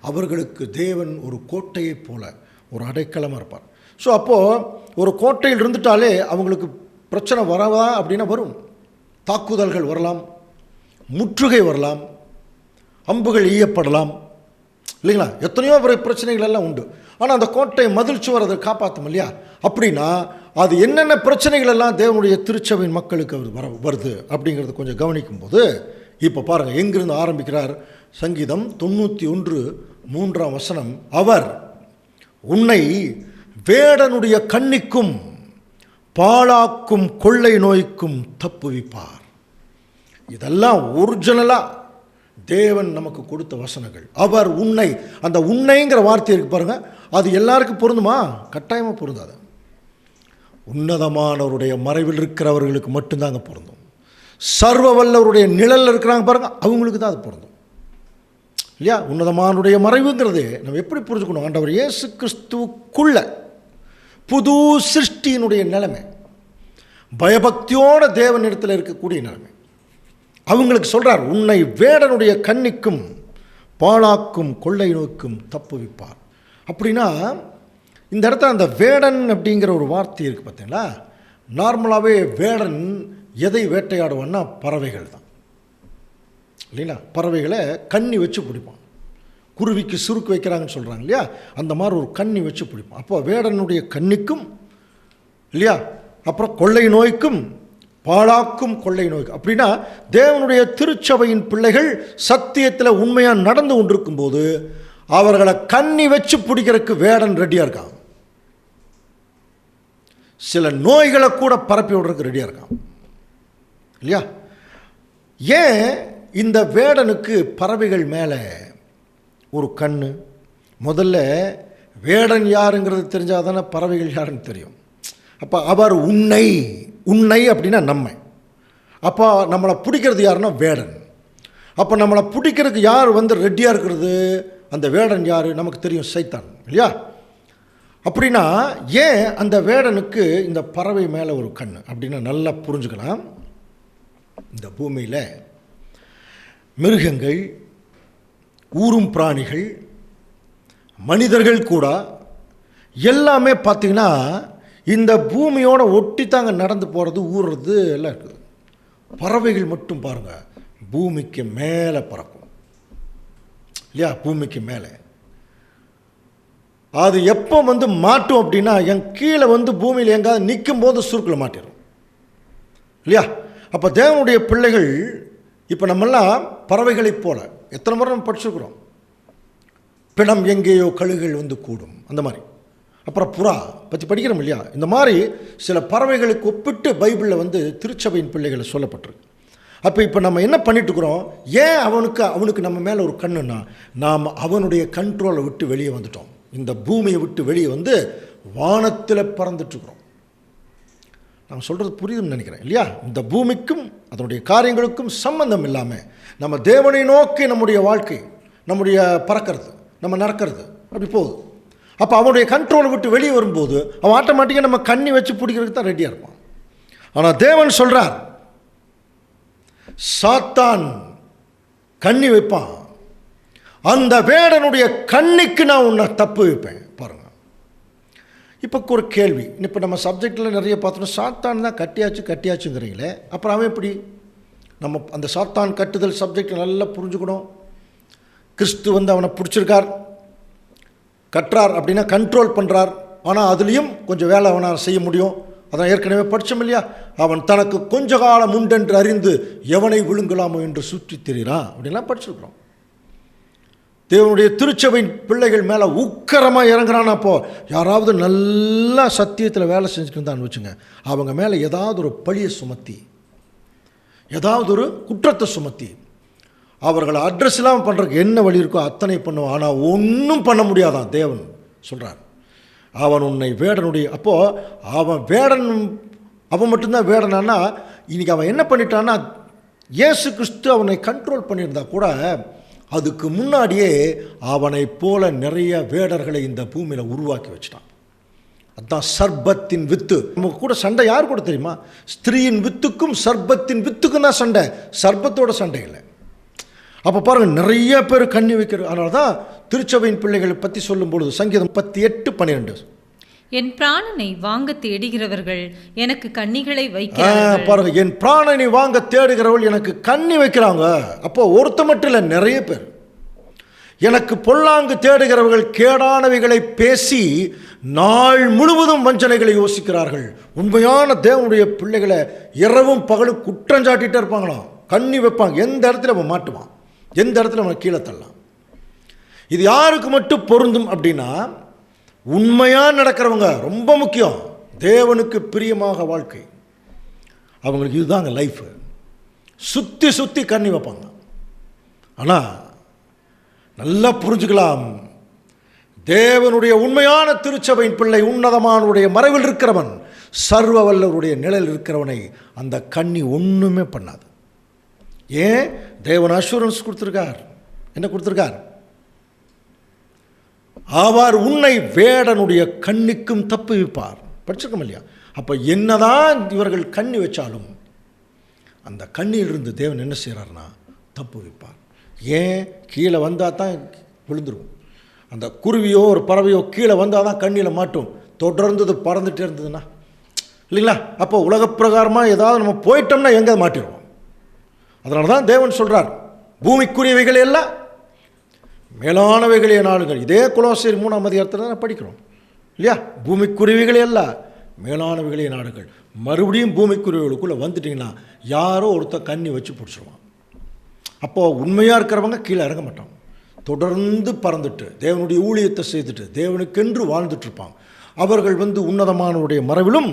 அவர்களுக்கு தேவன் ஒரு கோட்டையை போல ஒரு அடைக்கலமாக இருப்பார். ஸோ அப்போது ஒரு கோட்டையில் இருந்துட்டாலே அவங்களுக்கு பிரச்சனை வரவா அப்படின்னா வரும். தாக்குதல்கள் வரலாம், முற்றுகை வரலாம், அம்புகள் ஈயப்படலாம், இல்லைங்களா? எத்தனையோ பிரச்சனைகள் எல்லாம் உண்டு. ஆனால் அந்த கோட்டை மதில் சுவர் அதை காப்பாற்றும் இல்லையா? அப்படின்னா அது என்னென்ன பிரச்சனைகள் எல்லாம் தேவனுடைய திருச்சபையின் மக்களுக்கு வருது அப்படிங்கிறது கொஞ்சம் கவனிக்கும்போது இப்போ பாருங்கள் எங்கிருந்து ஆரம்பிக்கிறார். சங்கீதம் 91:3 அவர் உன்னை வேடனுடைய கண்ணிக்கும் பாழாக்கும் கொள்ளை நோய்க்கும் தப்புவிப்பார். இதெல்லாம் ஒரிஜினலாக தேவன் நமக்கு கொடுத்த வசனங்கள். அவர் உன்னை, அந்த உன்னைங்கிற வார்த்தை இருக்கு பாருங்க, அது எல்லாருக்கும் பொருந்துமா? கட்டாயமாக பொருந்தாது. உன்னதமானவருடைய மறைவில் இருக்கிறவர்களுக்கு மட்டும்தாங்க பொருந்தும். சர்வ வல்லவருடைய நிழலில் இருக்கிறாங்க பாருங்க, அவங்களுக்கு தான் அது பொருந்தும் இல்லையா? உன்னதமானுடைய மறைவுங்கிறது நம்ம எப்படி புரிஞ்சுக்கணும்? ஆண்டவர் இயேசு கிறிஸ்துவுக்குள்ள புது சிருஷ்டியினுடைய நிலைமை, பயபக்தியோட தேவனிடத்தில் இருக்கக்கூடிய நிலைமை. அவங்களுக்கு சொல்கிறார், உன்னை வேடனுடைய கண்ணிக்கும் பாழாக்கும் கொள்ளை நோய்க்கும் தப்புவிப்பார். அப்படின்னா இந்த இடத்துல அந்த வேடன் அப்படிங்கிற ஒரு வார்த்தை இருக்குது பார்த்தீங்களா? நார்மலாகவே வேடன் எதை வேட்டையாடுவான்னா பறவைகள் தான் இல்லைங்களா? பறவைகளை கண்ணி வச்சு பிடிப்பான். குருவிக்கு சுருக்கு வைக்கிறாங்கன்னு சொல்கிறாங்க இல்லையா? அந்த மாதிரி ஒரு கண்ணி வச்சு பிடிப்பான். அப்போ வேடனுடைய கண்ணிக்கும் இல்லையா, அப்புறம் கொள்ளை நோய்க்கும் பாழாக்கும் கொள்ளை நோய்க்கும். அப்படின்னா தேவனுடைய திருச்சபையின் பிள்ளைகள் சத்தியத்தில் உண்மையாக நடந்து கொண்டிருக்கும் போது அவர்களை கண்ணி வச்சு பிடிக்கிறதுக்கு வேடன் ரெடியாக இருக்கான். சில நோய்களை கூட பரப்பி விடுறதுக்கு ரெடியாக இருக்கான் இல்லையா? ஏன் இந்த வேடனுக்கு பறவைகள் மேலே ஒரு கண்ணு? முதல்ல வேடன் யாருங்கிறது தெரிஞ்சால் தானே பறவைகள் யாருன்னு தெரியும். அப்போ அவர் உன்னை, உன்னை அப்படின்னா நம்மை. அப்போ நம்மளை பிடிக்கிறது யாருன்னா வேடன். அப்போ நம்மளை பிடிக்கிறதுக்கு யார் ரெடியாக இருக்கிறது? அந்த வேடன் யார்? நமக்கு தெரியும், சைத்தான் இல்லையா? அப்படின்னா ஏன் அந்த வேடனுக்கு இந்த பறவை மேலே ஒரு கண் அப்படின்னா நல்லா புரிஞ்சுக்கலாம். இந்த பூமியில் மிருகங்கள், ஊரும் பிராணிகள், மனிதர்கள் கூட எல்லாமே பார்த்திங்கன்னா இந்த பூமியோட ஒட்டி தாங்க நடந்து போகிறது, ஊறுறது எல்லாம் இருக்குது. பறவைகள் மட்டும் பாருங்கள், பூமிக்கு மேலே பறக்கும் இல்லையா? பூமிக்கு மேலே அது எப்போ மாட்டும் அப்படின்னா என் கீழே பூமியில் எங்காவது நிற்கும் போது சுருக்கில் மாட்டிடும் இல்லையா? அப்போ தேவனுடைய பிள்ளைகள் இப்போ நம்மெல்லாம் பறவைகளைப் போல எத்தனை முறை நம்ம படிச்சுருக்குறோம். பிணம் எங்கேயோ கழுகுகள் கூடும் அந்த மாதிரி. அப்புறம் புறா பற்றி படிக்கிறோம் இல்லையா? இந்த மாதிரி சில பறவைகளுக்கு ஒப்பிட்டு பைபிளில் திருச்சபையின் பிள்ளைகளை சொல்லப்பட்டிருக்கு. அப்போ இப்போ நம்ம என்ன பண்ணிட்டுருக்குறோம்? ஏன் அவனுக்கு நம்ம மேலே ஒரு கண்ணுன்னா, நாம் அவனுடைய கண்ட்ரோலை விட்டு வெளியே வந்துட்டோம். இந்த பூமியை விட்டு வெளியே வானத்தில் பறந்துட்டுருக்குறோம். நான் சொல்கிறது புரியுதுன்னு நினைக்கிறேன் இல்லையா? இந்த பூமிக்கும் அதனுடைய காரியங்களுக்கும் சம்பந்தம் இல்லாமல் நம்ம தேவனை நோக்கி நம்முடைய வாழ்க்கை, நம்முடைய பறக்கிறது, நம்ம நடக்கிறது அப்படி போகுது. அப்போ அவனுடைய கண்ட்ரோலை விட்டு வெளியே வரும்போது அவன் ஆட்டோமேட்டிக்காக நம்ம கண்ணி வச்சு பிடிக்கிறதுக்கு தான் ரெடியாக இருப்பான். ஆனால் தேவன் சொல்கிறார், சாத்தான் கண்ணி வைப்பான், அந்த வேடனுடைய கண்ணிக்கு நான் உன்னை தப்பு வைப்பேன். பாருங்க, இப்போ ஒரு கேள்வி, இப்போ நம்ம சப்ஜெக்டில் நிறைய பார்த்தோன்னா சாத்தான் தான் கட்டியாச்சுங்கிறீங்களே, அப்புறம் அவன் எப்படி? நம்ம அந்த சாத்தான் கட்டுதல் சப்ஜெக்ட் நல்லா புரிஞ்சுக்கணும். கிறிஸ்து வந்து அவனை பிடிச்சிருக்கார், கட்டுறார் அப்படின்னா கண்ட்ரோல் பண்ணுறார். ஆனால் அதுலேயும் கொஞ்சம் வேலை அவனால் செய்ய முடியும். அதான் ஏற்கனவே படித்தோம் இல்லையா, அவன் தனக்கு கொஞ்ச காலம் உண்டென்று அறிந்து எவனை விழுங்கலாமோ என்று சுற்றி திரிகிறான் அப்படின்லாம் படிச்சிருக்கிறோம். தேவனுடைய திருச்சபையின் பிள்ளைகள் மேலே உக்கரமாக இறங்குறான். அப்போது யாராவது நல்லா சத்தியத்தில் வேலை செஞ்சுட்டு இருந்தான்னு வச்சுங்க, அவங்க மேலே ஏதாவது ஒரு பழியை சுமத்தி, ஏதாவது ஒரு குற்றத்தை சுமத்தி, அவர்களை அட்ரஸ் இல்லாமல் பண்ணுறதுக்கு என்ன வழி இருக்கோ அத்தனை பண்ணுவான். ஆனால் ஒன்றும் பண்ண முடியாதான். தேவன் சொல்கிறார், அவன் உன்னை வேடனுடைய, அப்போது அவன் வேடன், அவன் மட்டும்தான் வேடனான்னா, இன்றைக்கி அவன் என்ன பண்ணிட்டான்னா, இயேசு கிறிஸ்து அவனை கண்ட்ரோல் பண்ணியிருந்தா கூட அதுக்கு முன்னாடியே அவனை போல நிறைய வேடர்களை இந்த பூமியில் உருவாக்கி வச்சிட்டான். அதுதான் சர்பத்தின் வித்து. நமக்கு கூட சண்டை யார் கூட தெரியுமா? ஸ்திரீயின் வித்துக்கும் சர்பத்தின் வித்துக்கும் தான் சண்டை, சர்பத்தோட சண்டை இல்லை. அப்போ பாருங்கள், நிறைய பேர் கண்ணி வைக்கிறது. அதனால தான் திருச்சபையின் பிள்ளைகளை பற்றி சொல்லும் பொழுது சங்கீதம் 38:12, என் பிராணனை வாங்க தேடுகிறவர்கள் எனக்கு கன்னிகளை வைக்கிறார்கள். பாருங்க, என் பிராணனை வாங்க தேடுகிறவர்கள் எனக்கு கண்ணி வைக்கிறாங்க. அப்போ ஒருத்த மட்டும் இல்லை, நிறைய பேர். எனக்கு பொல்லாங்கு தேடுகிறவர்கள் கேடானவைகளை பேசி நாள் முழுவதும் வஞ்சனைகளை யோசிக்கிறார்கள். உண்மையான தேவனுடைய பிள்ளைகளை இரவும் பகலும் குற்றஞ்சாட்டிகிட்டே இருப்பாங்களாம், கண்ணி வைப்பாங்க. எந்த இடத்துல அவன் மாட்டுவான், எந்த இடத்துல அவன் கீழே தள்ளலாம். இது யாருக்கு மட்டும் பொருந்தும் அப்படின்னா, உண்மையாக நடக்கிறவங்க, ரொம்ப முக்கியம், தேவனுக்கு பிரியமாக வாழ்க்கை, அவங்களுக்கு இதுதாங்க லைஃபு. சுற்றி சுற்றி கண்ணி வைப்பாங்க. ஆனால் நல்லா புரிஞ்சுக்கலாம், தேவனுடைய உண்மையான திருச்சபையின் பிள்ளை, உன்னதமானுடைய மறைவில் இருக்கிறவன், சர்வ வல்லவருடைய நிழல் இருக்கிறவனை அந்த கண்ணி ஒன்றுமே பண்ணாது. ஏன்? தேவன் அஷூரன்ஸ் கொடுத்துருக்கார். என்ன கொடுத்துருக்கார்? அவர் உன்னை வேடனுடைய கண்ணிக்கும் தப்புவிப்பார். படிச்சிருக்கோம் இல்லையா? அப்போ என்னதான் இவர்கள் கண்ணி வச்சாலும் அந்த கண்ணியிலிருந்து தேவன் என்ன செய்கிறார்னா தப்புவிப்பார். ஏன்? கீழே வந்தால் தான் விழுந்துருக்கும். அந்த குருவியோ ஒரு பறவையோ கீழே வந்தால் தான் கண்ணியில் மாட்டும். தொடர்ந்து அது பறந்துகிட்டே இருந்ததுன்னா இல்லைங்களா? அப்போ உலக பிரகாரமாக ஏதாவது நம்ம போயிட்டோம்னா எங்கே மாட்டிடுவோம். அதனால தான் தேவன் சொல்கிறார், பூமிக்குரியவைகள் எல்லாம் மேலானவைகளே நாடுகள். இதே கொலோசியர் 3 தான் படிக்கிறோம் இல்லையா? பூமிக்குருவிகளே எல்லாம் மேலானவைகளே நாடுகள். மறுபடியும் பூமிக்குருவிகளுக்குள்ளே வந்துட்டிங்கன்னா யாரோ ஒருத்தர் கண்ணி வச்சு பிடிச்சிருவான். அப்போது உண்மையாக இருக்கிறவங்க கீழே இறங்க மாட்டான், தொடர்ந்து பறந்துட்டு தேவனுடைய ஊழியத்தை செய்துட்டு தேவனுக்கென்று வாழ்ந்துட்டுருப்பாங்க. அவர்கள் உன்னதமானவருடைய மறைவிலும்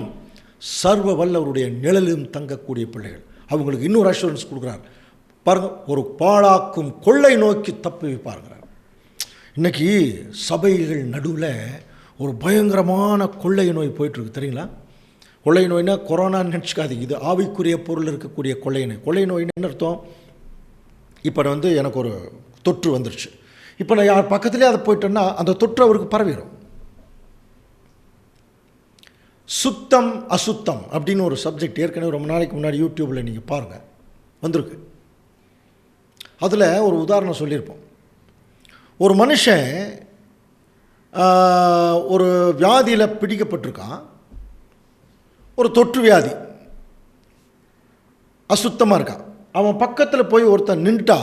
சர்வ வல்லவருடைய நிழலும் தங்கக்கூடிய பிள்ளைகள். அவங்களுக்கு இன்னொரு அஷூரன்ஸ் கொடுக்குறார் பாருங்க, ஒரு பாழாக்கும் கொள்ளை நோக்கி தப்பி வைப்பாருங்கிறார். இன்றைக்கி சபைகள் நடுவில் ஒரு பயங்கரமான கொள்ளை நோய் போயிட்டுருக்கு தெரியுங்களா? கொள்ளை நோய்னா கொரோனான்னு நினச்சிக்காதீங்க, இது ஆவிக்குரிய பொருள் இருக்கக்கூடிய கொள்ளை நோய். கொள்ளை நோய்னு என்ன அர்த்தம்? இப்போ எனக்கு ஒரு தொற்று வந்துருச்சு, இப்போ நான் யார் பக்கத்துலேயே அதை போயிட்டேன்னா அந்த தொற்று அவருக்கு பரவிடும். சுத்தம் அசுத்தம் அப்படின்னு ஒரு சப்ஜெக்ட் ஏற்கனவே ரொம்ப நாளைக்கு முன்னாடி யூடியூப்பில் நீங்கள் பாருங்கள், வந்திருக்கு. அதில் ஒரு உதாரணம் சொல்லியிருப்போம். ஒரு மனுஷன் ஒரு வியாதியில் பிடிக்கப்பட்டிருக்கான், ஒரு தொற்று வியாதி, அசுத்தமாக இருக்கான். அவன் பக்கத்தில் போய் ஒருத்தன் நின்றுட்டா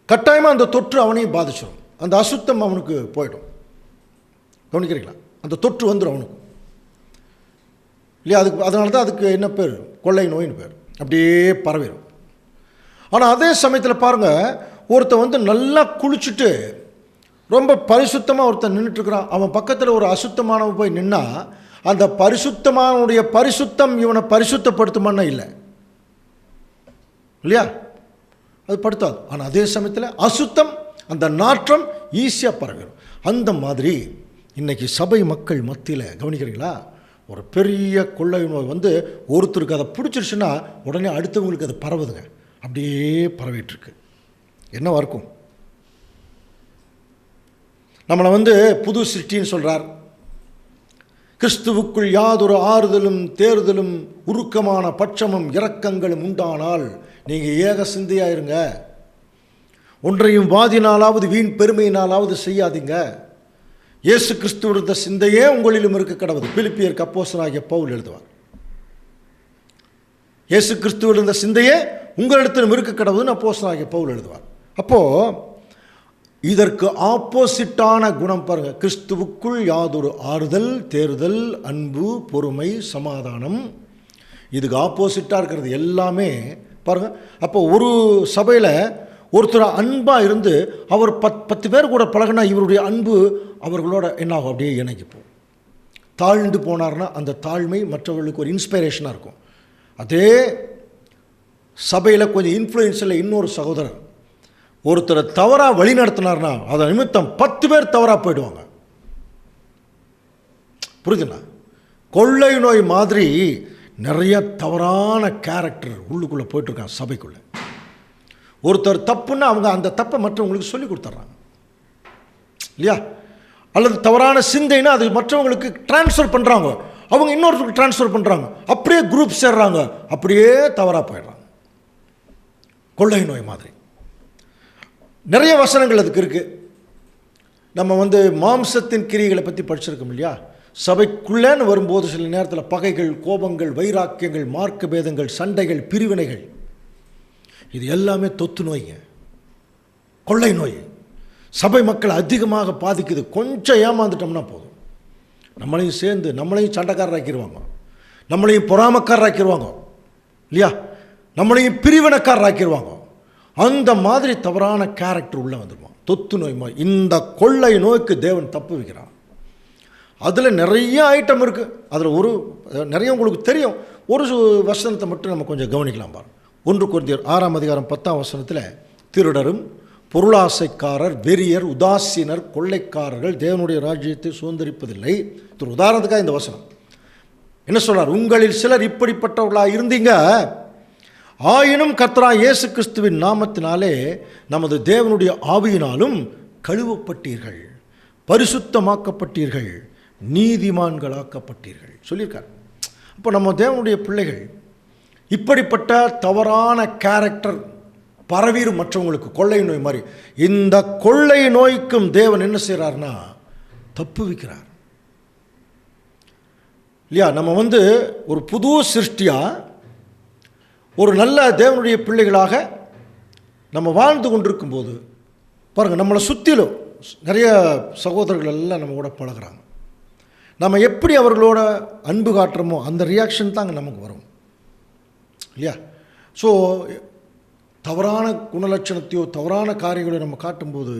கட்டாயமாக அந்த தொற்று அவனையும் பாதிச்சிடும், அந்த அசுத்தம் அவனுக்கு போயிடும். கவனிக்கிறீங்களா? அந்த தொற்று வந்துடும் அவனுக்கு இல்லையா? அதனால தான் அதுக்கு என்ன பேர்? கொள்ளை நோயின்னு பேர். அப்படியே பரவிடும். ஆனால் அதே சமயத்தில் பாருங்கள், ஒருத்தன் நல்லா குளிச்சுட்டு ரொம்ப பரிசுத்தமாக ஒருத்தன் நின்றுட்டுருக்கிறான், அவன் பக்கத்தில் ஒரு அசுத்தமானவன் போய் நின்னா அந்த பரிசுத்தமானுடைய பரிசுத்தம் இவனை பரிசுத்தப்படுத்துமான்னா இல்லை இல்லையா? அது படுத்தாது. ஆனால் அதே சமயத்தில் அசுத்தம், அந்த நாற்றம் ஈஸியாக பரவிடும். அந்த மாதிரி இன்றைக்கி சபை மக்கள் மத்தியில் கவனிக்கிறீங்களா, ஒரு பெரிய கொள்ளை நோய் ஒருத்தருக்கு அதை பிடிச்சிருச்சுன்னா உடனே அடுத்தவங்களுக்கு அது பரவுதுங்க, அப்படியே பரவிட்டுருக்கு. என்னவா இருக்கும்? நம்மளை புது சிருஷ்டின்னு சொல்கிறார். கிறிஸ்துவுக்குள் யாதொரு ஆறுதலும் தேறுதலும் உருக்கமான பட்சமும் இரக்கங்களும் உண்டானால் நீங்கள் ஏக சிந்தையாயிருங்க, ஒன்றையும் வாதினாலாவது வீண் பெருமையினாலாவது செய்யாதீங்க. இயேசு கிறிஸ்துவோடு இருந்த சிந்தையே உங்களிலும் இருக்க கடவுது. பிலிப்பியருக்கு அப்போஸ்தலனாகிய பவுல் எழுதுவார். இயேசு கிறிஸ்துவோடு இருந்த சிந்தையே உங்களிடத்திலும் இருக்க கடவுதுன்னு அப்போஸ்தலனாகிய பவுல் எழுதுவார். அப்போது இதற்கு ஆப்போசிட்டான குணம் பாருங்கள். கிறிஸ்துவுக்குள் யாதொரு ஆறுதல், தேறுதல், அன்பு, பொறுமை, சமாதானம். இதுக்கு ஆப்போசிட்டாக இருக்கிறது எல்லாமே பாருங்கள். அப்போ ஒரு சபையில் ஒருத்தர் அன்பாக இருந்து அவர் 10 பேர் கூட பழகினா இவருடைய அன்பு அவர்களோட என்னாகும், அப்படியே இணைக்கப்போம். தாழ்ந்து போனார்னா அந்த தாழ்மை மற்றவர்களுக்கு ஒரு இன்ஸ்பிரேஷனாக இருக்கும். அதே சபையில் கொஞ்சம் இன்ஃப்ளூயன்ஸில் இன்னொரு சகோதரர் ஒருத்தரை தவறாக வழி நடத்தினார்னா அதன் நிமித்தம் 10 பேர் தவறாக போயிடுவாங்க. புரியுதுண்ணா? கொள்ளை நோய் மாதிரி நிறைய தவறான கேரக்டர் உள்ளுக்குள்ளே போயிட்டுருக்காங்க சபைக்குள்ளே. ஒருத்தர் தப்புன்னா அவங்க அந்த தப்பை மற்றவங்களுக்கு சொல்லி கொடுத்துட்றாங்க இல்லையா? அல்லது தவறான சிந்தைன்னா அது மற்றவங்களுக்கு டிரான்ஸ்ஃபர் பண்ணுறாங்க, அவங்க இன்னொருத்தருக்கு டிரான்ஸ்ஃபர் பண்ணுறாங்க, அப்படியே குரூப் சேர்றாங்க, அப்படியே தவறாக போயிடுறாங்க. கொள்ளை நோய் மாதிரி நிறைய வசனங்கள் அதுக்கு இருக்குது. நம்ம மாம்சத்தின் கிரியைகளை பற்றி படிச்சிருக்கோம் இல்லையா? சபைக்குள்ளேன்னு வரும்போது சில நேரத்தில் பகைகள், கோபங்கள், வைராக்கியங்கள், மார்க்க பேதங்கள், சண்டைகள், பிரிவினைகள், இது எல்லாமே தொத்து நோய்ங்க, கொள்ளை நோய். சபை மக்கள் அதிகமாக பாதிக்குது. கொஞ்சம் ஏமாந்துட்டோம்னா போதும், நம்மளையும் சேர்ந்து நம்மளையும் சண்டைக்காரராக்கிடுவாங்க, நம்மளையும் பொறாமக்காரராக்கிடுவாங்க இல்லையா? நம்மளையும் பிரிவினைக்காரராக்கிடுவாங்க. அந்த மாதிரி தவறான கேரக்டர் உள்ளே வந்துடுவான். தொத்து நோய். இந்த கொள்ளை நோய்க்கு தேவன் தப்பு வைக்கிறான். அதில் நிறைய ஐட்டம் இருக்குது. அதில் நிறைய உங்களுக்கு தெரியும். ஒரு வசனத்தை மட்டும் நம்ம கொஞ்சம் கவனிக்கலாம் பாருங்க. 1 கொரிந்தியர் 6ஆம் அதிகாரம் 10ஆம் வசனத்தில் திருடரும் பொருளாசைக்காரர், வெறியர், உதாசீனர், கொள்ளைக்காரர்கள் தேவனுடைய ராஜ்யத்தை சுதந்திரிப்பதில்லை. ஒரு உதாரணத்துக்காக இந்த வசனம் என்ன சொல்றார்? உங்களில் சிலர் இப்படிப்பட்டவர்களாக இருந்தீங்க, ஆயினும் கர்த்தராகிய இயேசு கிறிஸ்துவின் நாமத்தினாலே நமது தேவனுடைய ஆவியினாலும் கழுவப்பட்டீர்கள், பரிசுத்தமாக்கப்பட்டீர்கள், நீதிமான்களாக்கப்பட்டீர்கள் சொல்லியிருக்கார். அப்போ நம்ம தேவனுடைய பிள்ளைகள் இப்படிப்பட்ட தவறான கேரக்டர் பரவிடும் மற்றவங்களுக்கு, கொள்ளை நோய் மாதிரி. இந்த கொள்ளை நோய்க்கும் தேவன் என்ன செய்கிறார்னா தப்பு வைக்கிறார் இல்லையா? நம்ம ஒரு புது சிருஷ்டியாக ஒரு நல்ல தேவனுடைய பிள்ளைகளாக நம்ம வாழ்ந்து கொண்டிருக்கும்போது பாருங்கள், நம்மளை சுற்றிலும் நிறைய சகோதரர்கள் எல்லாம் நம்ம கூட பழகிறாங்க. நம்ம எப்படி அவர்களோட அன்பு காட்டுறோமோ அந்த ரியாக்ஷன் தாங்க நமக்கு வரும் இல்லையா? ஸோ தவறான குணலட்சணத்தையோ தவறான காரியங்களையோ நம்ம காட்டும்போது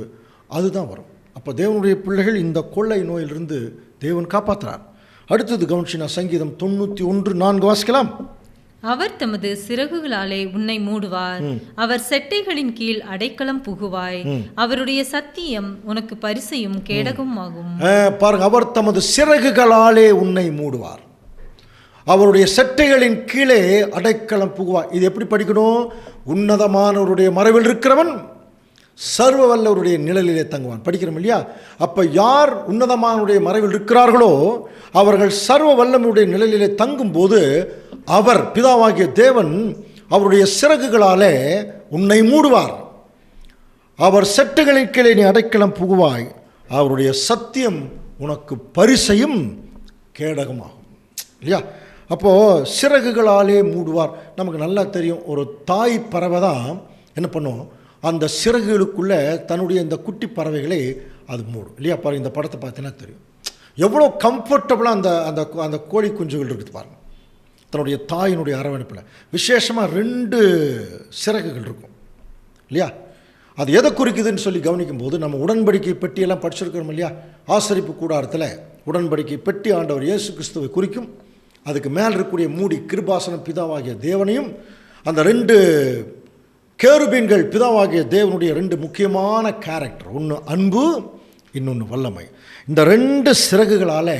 அதுதான் வரும். அப்போ தேவனுடைய பிள்ளைகள் இந்த கொள்ளை நோயிலிருந்து தேவன் காப்பாற்றுறார். அடுத்தது கவனிச்சினா சங்கீதம் 91:4 வாசிக்கலாம். அவர் தமது சிறகுகளாலே உன்னை மூடுவார், அவர் செட்டைகளின் கீழ் அடைக்கலம் புகுவாய், அவருடைய சத்தியம் உனக்கு பரிசையும் கேடகம் ஆகும். பாருங்க, அவர் தமது சிறகுகளாலே உன்னை மூடுவார், அவருடைய செட்டைகளின் கீழே அடைக்கலம் புகுவார். இது எப்படி படிக்கணும்? உன்னதமானவருடைய மறைவில் இருக்கிறவன் சர்வ வல்லவருடைய நிழலிலே தங்குவான். படிக்கிறோம் இல்லையா? அப்போ யார் உன்னதமானவருடைய மறைவில் இருக்கிறார்களோ அவர்கள் சர்வ வல்லவருடைய நிழலிலே தங்கும்போது அவர் பிதாவாகிய தேவன் அவருடைய சிறகுகளாலே உன்னை மூடுவார். அவர் செட்டுகளின் கீழே நீ அடைக்கலம் புகுவாய், அவருடைய சத்தியம் உனக்கு பரிசையும் கேடகமாகும் இல்லையா? அப்போது சிறகுகளாலே மூடுவார். நமக்கு நல்லா தெரியும், ஒரு தாய் பறவை தான் என்ன பண்ணுவோம், அந்த சிறகுகளுக்குள்ளே தன்னுடைய இந்த குட்டி பறவைகளை அது மூடும் இல்லையா? பாருங்கள், இந்த படத்தை பார்த்தீங்கன்னா தெரியும் எவ்வளோ கம்ஃபர்டபுளாக அந்த அந்த அந்த கோழி குஞ்சுகள் இருக்குது பாருங்கள். தன்னுடைய தாயினுடைய அரவணைப்பில் விசேஷமாக 2 சிறகுகள் இருக்கும் இல்லையா? அது எதை குறிக்குதுன்னு சொல்லி கவனிக்கும்போது நம்ம உடன்படிக்கை பெட்டியெல்லாம் படிச்சிருக்கிறோம் இல்லையா? ஆசரிப்பு கூடாரத்தில் உடன்படிக்கை பெட்டி ஆண்டவர் இயேசு கிறிஸ்துவை குறிக்கும். அதுக்கு மேல் இருக்கக்கூடிய மூடி கிருபாசனம் பிதாவாகிய தேவனையும், அந்த 2 கேருபீன்கள் பிதாவாகிய தேவனுடைய 2 முக்கியமான கேரக்டர், ஒன்று அன்பு, இன்னொன்று வல்லமை. இந்த 2 சிறகுகளால்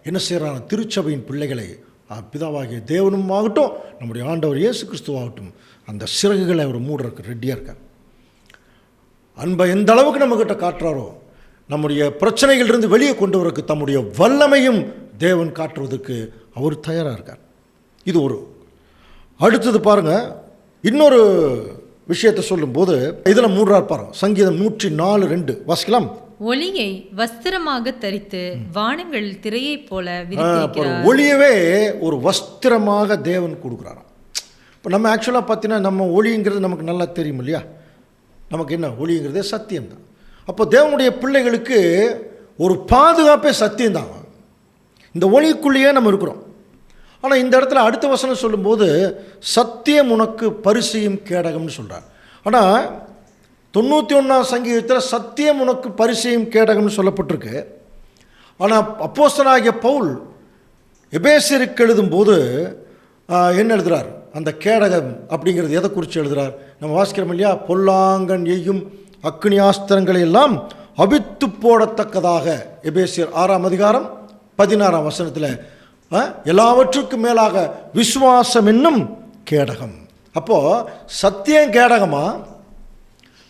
என்ன செய்கிறாங்க? திருச்சபையின் பிள்ளைகளை பிதாவாகிய தேவனும் ஆகட்டும் நம்முடைய ஆண்டவர் இயேசு கிறிஸ்துவாகட்டும் அந்த சிறகுகளை அவர் மூடுறதுக்கு ரெடியாக இருக்கார். அன்பை எந்த அளவுக்கு நம்மக்கிட்ட காட்டுறாரோ நம்முடைய பிரச்சனைகளிலிருந்து வெளியே கொண்டு வரக்கு தம்முடைய வல்லமையும் தேவன் காட்டுவதற்கு அவர் தயாராக இருக்கார். இது ஒரு. அடுத்தது பாருங்கள், இன்னொரு விஷயத்தை சொல்லும்போது இதில் 3 பாருங்க. சங்கீதம் 104:2 வாசிக்கலாம். ஒளியை வஸ்திரமாக தரித்து வானங்கள் திரையைப் போல விரித்திருக்கிறார். ஒளியவே ஒரு வஸ்திரமாக தேவன் கொடுக்குறாராம். இப்போ நம்ம ஆக்சுவலாக பார்த்தீங்கன்னா நம்ம ஒளிங்கிறது நமக்கு நல்லா தெரியும் இல்லையா? நமக்கு என்ன ஒளிங்கிறதே சத்தியம்தான். அப்போ தேவனுடைய பிள்ளைகளுக்கு ஒரு பாதுகாப்பே சத்தியம்தான். இந்த ஒளிக்குள்ளேயே நம்ம இருக்கிறோம். ஆனால் இந்த இடத்துல அடுத்த வசனம் சொல்லும்போது சத்தியம் உனக்கு பரிசையும் கேடகம்னு சொல்கிறார். ஆனால் 91ஆம் சங்கீதத்தில் சத்தியம் உனக்கு பரிசையும் கேடகம்னு சொல்லப்பட்டிருக்கு. ஆனால் அப்போஸ்தலனாகிய பவுல் எபேசியருக்கு எழுதும்போது என்ன எழுதுகிறார்? அந்த கேடகம் அப்படிங்கிறது எதை குறித்து எழுதுகிறார்? நம்ம வாசிக்கிறோம் இல்லையா? பொல்லாங்கன் எய்யும் அக்னியாஸ்திரங்களை எல்லாம் அவித்து போடத்தக்கதாக எபேசியர் 6ஆம் அதிகாரம் 16ஆம் வசனத்தில் எல்லாவற்றுக்கும் மேலாக விசுவாசம் என்னும் கேடகம். அப்போது சத்தியம் கேடகமா?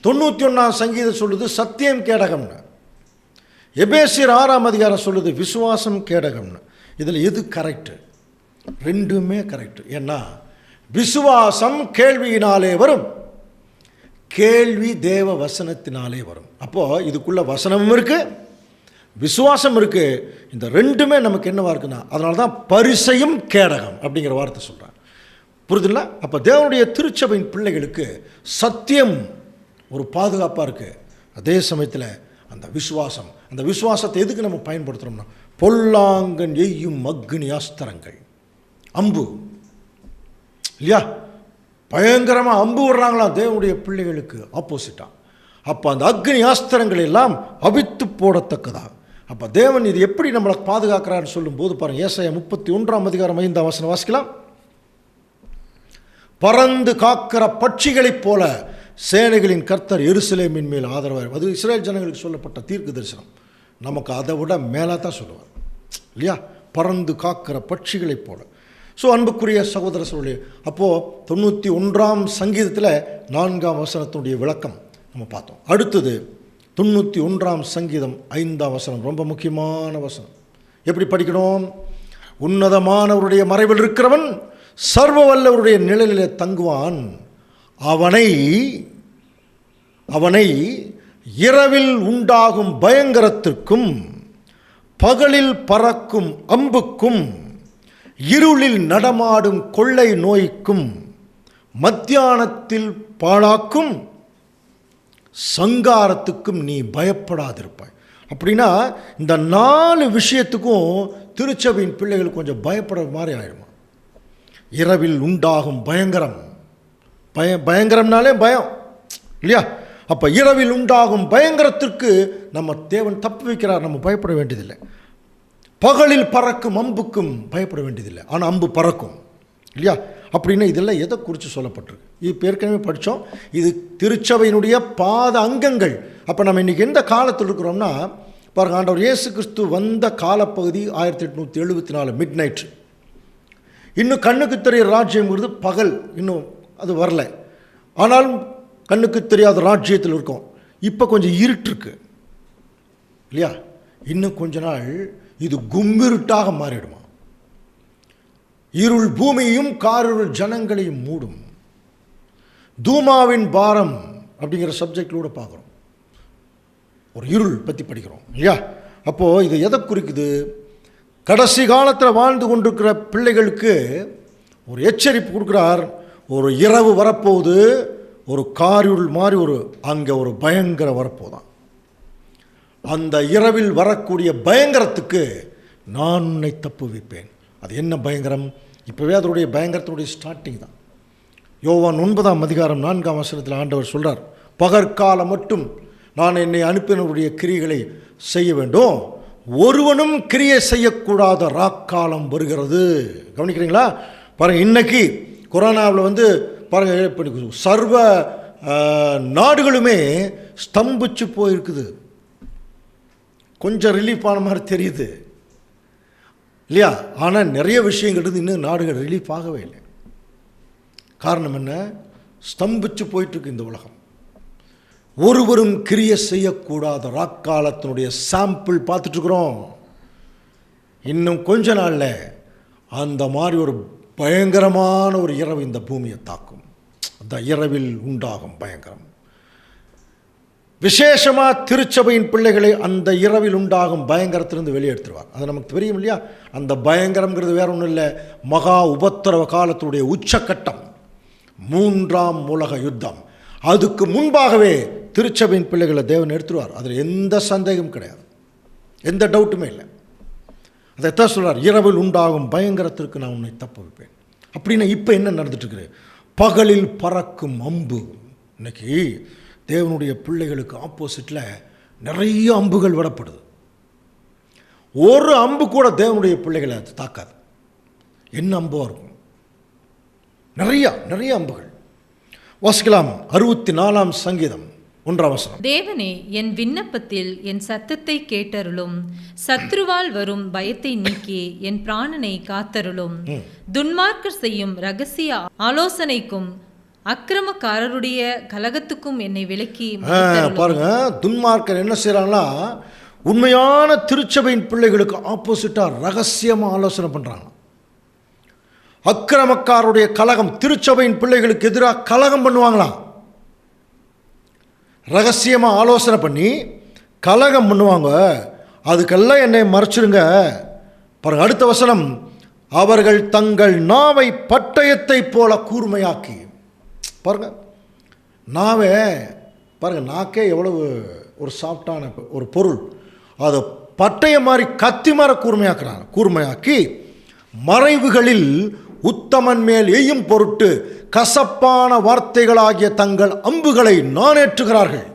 91ஆம் சங்கீதம் சொல்லுது சத்தியம் கேடகம்னு. எபேசியர் 6ஆம் அதிகாரம் சொல்லுது விசுவாசம் கேடகம்னு. இதில் எது கரெக்டு? ரெண்டுமே கரெக்டு. ஏன்னா விசுவாசம் கேள்வியினாலே வரும், கேள்வி தேவ வசனத்தினாலே வரும். அப்போது இதுக்குள்ள வசனமும் இருக்குது, விசுவாசம் இருக்குது. இந்த ரெண்டுமே நமக்கு என்னவா இருக்குன்னா அதனால தான் பரிசையும் கேடகம் அப்படிங்கிற வார்த்தை சொல்கிறார். புரியுதுங்களா? அப்போ தேவனுடைய திருச்சபையின் பிள்ளைகளுக்கு சத்தியம் ஒரு பாதுகாப்பாக இருக்குது. அதே சமயத்தில் அந்த விசுவாசம், அந்த விசுவாசத்தை எதுக்கு நம்ம பயன்படுத்துகிறோம்னா பொல்லாங்கன் எய்யும் அக்னி அஸ்திரங்கள், அம்பு இல்லையா? பயங்கரமாக அம்பு விடுறாங்களாம் தேவனுடைய பிள்ளைகளுக்கு ஆப்போசிட்டாக. அப்போ அந்த அக்னி அஸ்திரங்கள் எல்லாம் அவித்து போடத்தக்கதா. அப்போ தேவன் இது எப்படி நம்மளை பாதுகாக்கிறான்னு சொல்லும்போது பாருங்கள், ஏசாயா 31ஆம் அதிகாரம் 5ஆம் வசனம் வாசிக்கலாம். பறந்து காக்கிற பட்சிகளைப் போல சேனைகளின் கர்த்தர் எருசலேமின் மேல் ஆதரவாக. அது இஸ்ரேல் ஜனங்களுக்கு சொல்லப்பட்ட தீர்க்க தரிசனம். நமக்கு அதை விட மேலே தான் சொல்லுவார் இல்லையா? பறந்து காக்கிற பட்சிகளைப் போல. ஸோ அன்புக்குரிய சகோதர சகோதரி, அப்போது 91ஆம் சங்கீதத்தில் 4ஆம் வசனத்தினுடைய விளக்கம் நம்ம பார்த்தோம். அடுத்தது 91ஆம் சங்கீதம் 5ஆம் வசனம், ரொம்ப முக்கியமான வசனம். எப்படி படிக்கணும்? உன்னதமானவருடைய மறைவில் இருக்கிறவன் சர்வ வல்லவருடைய நிழலிலே தங்குவான். அவனை இரவில் உண்டாகும் பயங்கரத்திற்கும் பகலில் பறக்கும் அம்புக்கும் இருளில் நடமாடும் கொள்ளை நோய்க்கும் மத்தியானத்தில் பாழாக்கும் சங்காரத்துக்கும் நீ பயப்படாதிருப்பாய். அப்படின்னா இந்த 4 விஷயத்துக்கும் திருச்சபையின் பிள்ளைகள் கொஞ்சம் பயப்படுற மாதிரி ஆயிடுமா. இரவில் உண்டாகும் பயங்கரம், பயங்கரம்னாலே பயம் இல்லையா? அப்போ இரவில் உண்டாகும் பயங்கரத்திற்கு நம்ம தேவன் தப்பு வைக்கிறார், நம்ம பயப்பட வேண்டியதில்லை. பகலில் பறக்கும் அம்புக்கும் பயப்பட வேண்டியதில்லை, ஆனால் அம்பு பறக்கும் இல்லையா? அப்படின்னா இதெல்லாம் எதை குறித்து சொல்லப்பட்டிருக்கு? இப்போ ஏற்கனவே படித்தோம். இது திருச்சபையினுடைய பாத அங்கங்கள். அப்போ நம்ம இன்றைக்கி எந்த காலத்தில் இருக்கிறோம்னா பாருங்க, ஆண்டவர் இயேசு கிறிஸ்து வந்த காலப்பகுதி 1874 மிட் நைட். இன்னும் கண்ணுக்கு தெரியாத ராஜ்யம்ங்கிறது பகல், இன்னும் அது வரல. ஆனாலும் கண்ணுக்கு தெரியாத ராஜ்யத்தில் இருக்கோம். இப்போ கொஞ்சம் இருட்டுருக்கு இல்லையா? இன்னும் கொஞ்ச நாள் இது கும்மிருட்டாக மாறிடுமா. இருள் பூமியையும் காரிருள் ஜனங்களையும் மூடும். தூமாவின் பாரம் அப்படிங்கிற சப்ஜெக்டிலோடு பார்க்குறோம், ஒரு இருள் பற்றி படிக்கிறோம் இல்லையா? அப்போது இது எதை குறிக்குது? கடைசி காலத்தில் வாழ்ந்து கொண்டிருக்கிற பிள்ளைகளுக்கு ஒரு எச்சரிப்பு கொடுக்குறார். ஒரு இரவு வரப்போகுது, ஒரு காரிருள் மாதிரி அங்கே ஒரு பயங்கர வரப்போதான். அந்த இரவில் வரக்கூடிய பயங்கரத்துக்கு நான் உன்னை தப்பு வைப்பேன். அது என்ன பயங்கரம்? இப்போவே அதனுடைய பயங்கரத்தினுடைய ஸ்டார்டிங் தான். யோவான் 9ஆம் அதிகாரம் 4ஆம் வசனத்தில் ஆண்டவர் சொல்கிறார், பகற்காலம் மட்டும் நான் என்னை அனுப்பினவருடைய கிரியைகளை செய்ய வேண்டும், ஒருவனும் கிரியை செய்யக்கூடாத ராக்காலம் வருகிறது. கவனிக்கிறீங்களா? பாருங்கள், இன்னைக்கு கொரோனாவில் பாருங்கள், சர்வ நாடுகளுமே ஸ்தம்பிச்சு போயிருக்குது. கொஞ்சம் ரிலீஃப் ஆன மாதிரி தெரியுது இல்லையா? ஆனால் நிறைய விஷயங்கள் இன்னும் நாடுகள் ரிலீஃப் ஆகவே இல்லை. காரணம் என்ன? ஸ்தம்பிச்சு போயிட்டுருக்கு இந்த உலகம். ஒருவரும் கிரியை செய்யக்கூடாத ராக்காலத்தினுடைய சாம்பிள் பார்த்துட்ருக்குறோம். இன்னும் கொஞ்ச நாளில் அந்த மாதிரி ஒரு பயங்கரமான ஒரு இரவு இந்த பூமியை தாக்கும். அந்த இரவில் உண்டாகும் பயங்கரம். விசேஷமாக திருச்சபையின் பிள்ளைகளை அந்த இரவில் உண்டாகும் பயங்கரத்திலிருந்து வெளியெடுத்துருவார். அது நமக்கு தெரியும் இல்லையா? அந்த பயங்கரங்கிறது வேற ஒன்றும் இல்லை, மகா உபத்திரவ காலத்துடைய உச்சக்கட்டம், 3ஆம் உலக யுத்தம். அதுக்கு முன்பாகவே திருச்சபையின் பிள்ளைகளை தேவன் எடுத்துருவார். அதில் எந்த சந்தேகம் கிடையாது, எந்த டவுட்டுமே இல்லை. அதைத்தான் சொல்கிறார், இரவில் உண்டாகும் பயங்கரத்திற்கு நான் உன்னை தப்ப வைப்பேன். அப்படின்னா இப்போ என்ன நடந்துட்டுருக்குது? பகலில் பறக்கும் அம்பு. இன்னைக்கு தேவனுடைய பிள்ளைகளுக்கு ஆப்போசிட்டில் நிறைய அம்புகள் விடப்படுது. ஒரு அம்பு கூட தேவனுடைய பிள்ளைகளை அது தாக்காது. என்ன அம்புவாக இருக்கும்? நிறைய அம்புகள். வாசிக்கலாம் 64ஆம் சங்கீதம் 1ஆம் வசனம். தேவனே, என் விண்ணப்பத்தில் என் சத்தத்தை கேட்டருளும். சத்ருவால் வரும் பயத்தை நீக்கி என் பிராணனை காத்தருளும். துன்மார்க்கர் செய்யும் ரகசிய ஆலோசனைக்கும் அக்கிரமக்காரருடைய கலகத்துக்கும் என்னை விலக்கி பாருங்க, துன்மார்க்கர் என்ன செய்யறாங்களா? உண்மையான திருச்சபையின் பிள்ளைகளுக்கு ஆப்போசிட்டா ரகசியமாக ஆலோசனை பண்றாங்க. அக்கிரமக்காரருடைய கலகம், திருச்சபையின் பிள்ளைகளுக்கு எதிராக கலகம் பண்ணுவாங்களாம். ரகசியமாக ஆலோசனை பண்ணி கலகம் பண்ணுவாங்க. அதுக்கெல்லாம் என்னை மறைச்சிருங்க. பாருங்க அடுத்த வசனம், அவர்கள் தங்கள் நாவை பட்டயத்தை போல கூர்மையாக்கி. பாருங்க நாவே, பாருங்க நாக்கே எவ்வளவு ஒரு சாஃப்டான ஒரு பொருள், அதை பட்டயம் மாதிரி கத்தி மாதிரி கூர்மையாக்கி மறைவுகளில் உத்தமன் மேல் எய்யும் பொருட்டு கசப்பான வார்த்தைகளாகிய தங்கள் அம்புகளை நானேற்றுகிறார்கள்.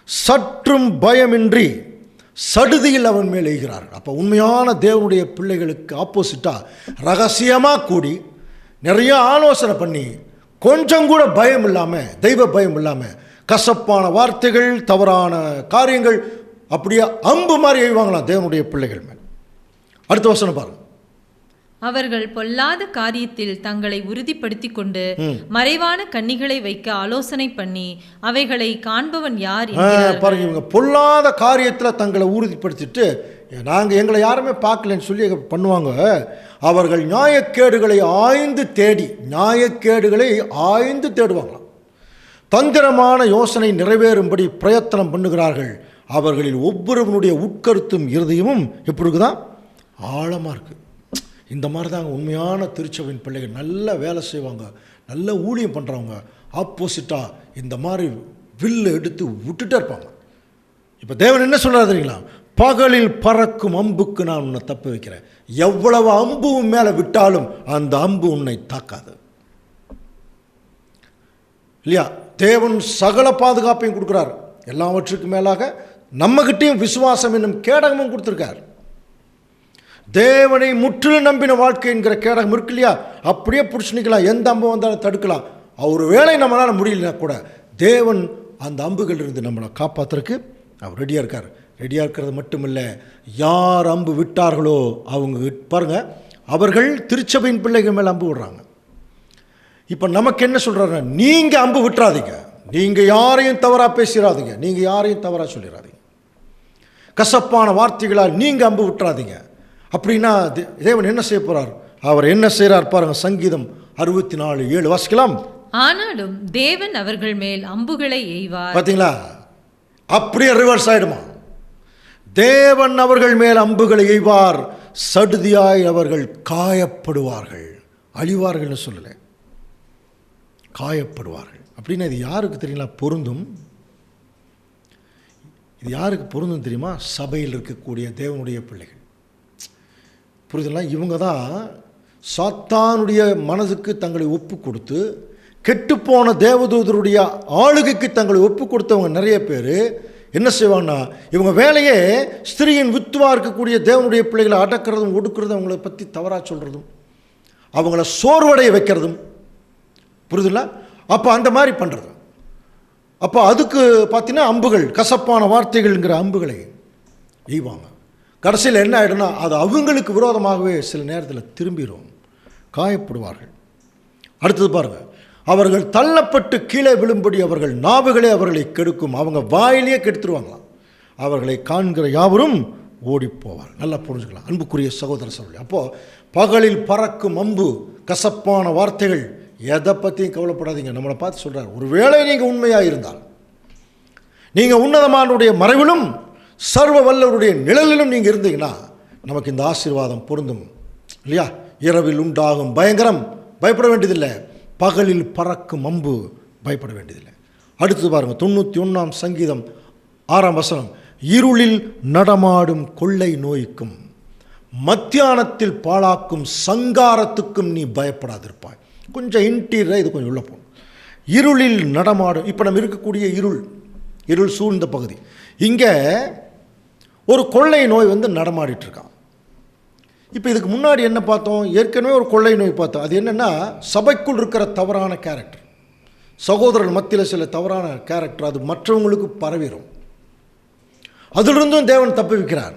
சற்றும் பயமின்றி சடுதியில் அவன் மேல் எய்கிறார்கள். அப்போ உண்மையான தேவனுடைய பிள்ளைகளுக்கு ஆப்போசிட்டாக ரகசியமாக கூடி நிறைய ஆலோசனை பண்ணி கொஞ்சம் கூட பயம் இல்லாமல், தெய்வ பயம் இல்லாமல் கசப்பான வார்த்தைகள், தவறான காரியங்கள் அப்படியே அம்பு மாதிரி எய்வாங்களாம் தேவனுடைய பிள்ளைகள் மேல். அடுத்த வசனம் பாருங்க. அவர்கள் பொல்லாத காரியத்தில் தங்களை உறுதிப்படுத்தி கொண்டு மறைவான கண்ணிகளை வைக்க ஆலோசனை பண்ணி அவைகளை காண்பவன் யார்? பாருங்க, இவங்க பொல்லாத காரியத்தில் தங்களை உறுதிப்படுத்திட்டு நாங்கள் எங்களை யாருமே பார்க்கலன்னு சொல்லி பண்ணுவாங்க. அவர்கள் நியாயக்கேடுகளை ஆய்ந்து தேடுவாங்களாம். தந்திரமான யோசனை நிறைவேறும்படி பிரயத்தனம் பண்ணுகிறார்கள். அவர்களில் ஒவ்வொருவனுடைய உட்கருத்தும் இருதயமும் எப்படி இருக்குதான்? ஆழமாக இருக்குது. இந்த மாதிரி தாங்க உண்மையான திருச்சபையின் பிள்ளைகள் நல்ல வேலை செய்வாங்க, நல்ல ஊழியம் பண்ணுறவங்க. ஆப்போசிட்டாக இந்த மாதிரி வில்லு எடுத்து விட்டுட்டே இருப்பாங்க. இப்போ தேவன் என்ன சொல்கிறார் தெரியுங்களா? பகலில் பறக்கும் அம்புக்கு நான் உன்னை தப்ப வைக்கிறேன். எவ்வளவு அம்பு மேலே விட்டாலும் அந்த அம்பு உன்னை தாக்காது இல்லையா? தேவன் சகல பாதுகாப்பையும் கொடுக்குறார். எல்லாவற்றுக்கும் மேலாக நம்மகிட்டையும் விசுவாசம் என்னும் கேடகமும் கொடுத்துருக்கார். தேவனை முற்றிலும் நம்பின வாழ்க்கை என்கிற கேடகம் இருக்கு இல்லையா? அப்படியே பிடிச்சி நிற்கலாம், எந்த அம்பு வந்தாலும் தடுக்கலாம். ஒரு வேளை நம்மளால் முடியலனா கூட தேவன் அந்த அம்புகள் இருந்து நம்மளை காப்பாற்றுறதுக்கு அவர் ரெடியாக இருக்கார். ரெடியாக இருக்கிறது மட்டும் இல்லை, யார் அம்பு விட்டார்களோ அவங்க பாருங்க, அவர்கள் திருச்சபையின் பிள்ளைகள் மேலே அம்பு விடுறாங்க. இப்போ நமக்கு என்ன சொல்கிறாருன்னா, நீங்கள் அம்பு விட்டுறாதீங்க, நீங்கள் யாரையும் தவறாக பேசிடாதீங்க, நீங்கள் யாரையும் தவறாக சொல்லிடாதீங்க, கசப்பான வார்த்தைகளால் நீங்கள் அம்பு விட்டுறாதீங்க. அப்படின்னா தேவன் என்ன செய்ய போகிறார்? அவர் என்ன செய்கிறார் பாருங்க. சங்கீதம் 64:7 வாசிக்கலாம். ஆனாலும் தேவன் அவர்கள் மேல் அம்புகளை எய்வார். பார்த்தீங்களா? அப்படியே ரிவர்ஸ் ஆயிடுமா? தேவன் அவர்கள் மேல் அம்புகளை எய்வார், சடுதியாய் அவர்கள் காயப்படுவார்கள். அழிவார்கள்னு சொல்லலை, காயப்படுவார்கள். அப்படின்னா இது யாருக்கு தெரியுங்களா பொருந்தும்? இது யாருக்கு பொருந்தும் தெரியுமா? சபையில் இருக்கக்கூடிய தேவனுடைய பிள்ளைகள். புரியுதுங்களா? இவங்க தான் சாத்தானுடைய மனதுக்கு தங்களை ஒப்பு கொடுத்து கெட்டுப்போன தேவதூதருடைய ஆளுகைக்கு தங்களை ஒப்பு கொடுத்தவங்க நிறைய பேர் என்ன செய்வாங்கன்னா, இவங்க வேலையே ஸ்திரீயின் வித்துவாக இருக்கக்கூடிய தேவனுடைய பிள்ளைகளை அடக்கிறதும் ஒடுக்கிறதும், அவங்கள பற்றி தவறாக சொல்கிறதும், அவங்கள சோர்வடைய வைக்கிறதும். புரியுதுங்களா? அப்போ அந்த மாதிரி பண்ணுறது. அப்போ அதுக்கு பார்த்தீங்கன்னா அம்புகள், கசப்பான வார்த்தைகள்ங்கிற அம்புகளை எய்வாங்க. கடைசியில் என்ன ஆகிடும்னா, அது அவங்களுக்கு விரோதமாகவே சில நேரத்தில் திரும்பிடும், காயப்படுவார்கள். அடுத்தது பாருங்கள், அவர்கள் தள்ளப்பட்டு கீழே விழும்படி அவர்கள் நாவுகளே அவர்களை கெடுக்கும். அவங்க வாயிலேயே கெடுத்துருவாங்களாம். அவர்களை காண்கிற யாவரும் ஓடி போவார். நல்லா புரிஞ்சுக்கலாம் அன்புக்குரிய சகோதர சகோதரி. அப்போது பகலில் பறக்கும் அம்பு, கசப்பான வார்த்தைகள், எதை பற்றியும் கவலைப்படாதீங்க. நம்மளை பார்த்து சொல்கிறார், ஒருவேளை நீங்கள் உண்மையாக இருந்தால், நீங்கள் உன்னதமானுடைய மறைவிலும் சர்வ வல்லவருடைய நிழலிலும் நீங்கள் இருந்தீங்கன்னா நமக்கு இந்த ஆசீர்வாதம் பொருந்தும் இல்லையா? இரவில் உண்டாகும் பயங்கரம் பயப்பட வேண்டியதில்லை, பகலில் பறக்கும் அம்பு பயப்பட வேண்டியதில்லை. அடுத்து பாருங்கள், 91ஆம் சங்கீதம் 6ஆம் வசனம், இருளில் நடமாடும் கொள்ளை நோய்க்கும் மத்தியானத்தில் பாழாக்கும் சங்காரத்துக்கும் நீ பயப்படாதிருப்பாய். கொஞ்சம் இன்டீரியராக இது கொஞ்சம் உள்ள போகணும். இருளில் நடமாடும், இப்போ நம்ம இருக்கக்கூடிய இருள் சூழ்ந்த பகுதி, இங்கே ஒரு கொள்ளை நோய் நடமாடிட்டுருக்கான். இப்போ இதுக்கு முன்னாடி என்ன பார்த்தோம்? ஏற்கனவே ஒரு கொள்ளை நோய் பார்த்தோம். அது என்னென்னா, சபைக்குள் இருக்கிற தவறான கேரக்டர், சகோதரர்கள் மத்தியில் சில தவறான கேரக்டர், அது மற்றவங்களுக்கு பரவிடும். அதிலிருந்தும் தேவன் தப்புவிக்கிறார்.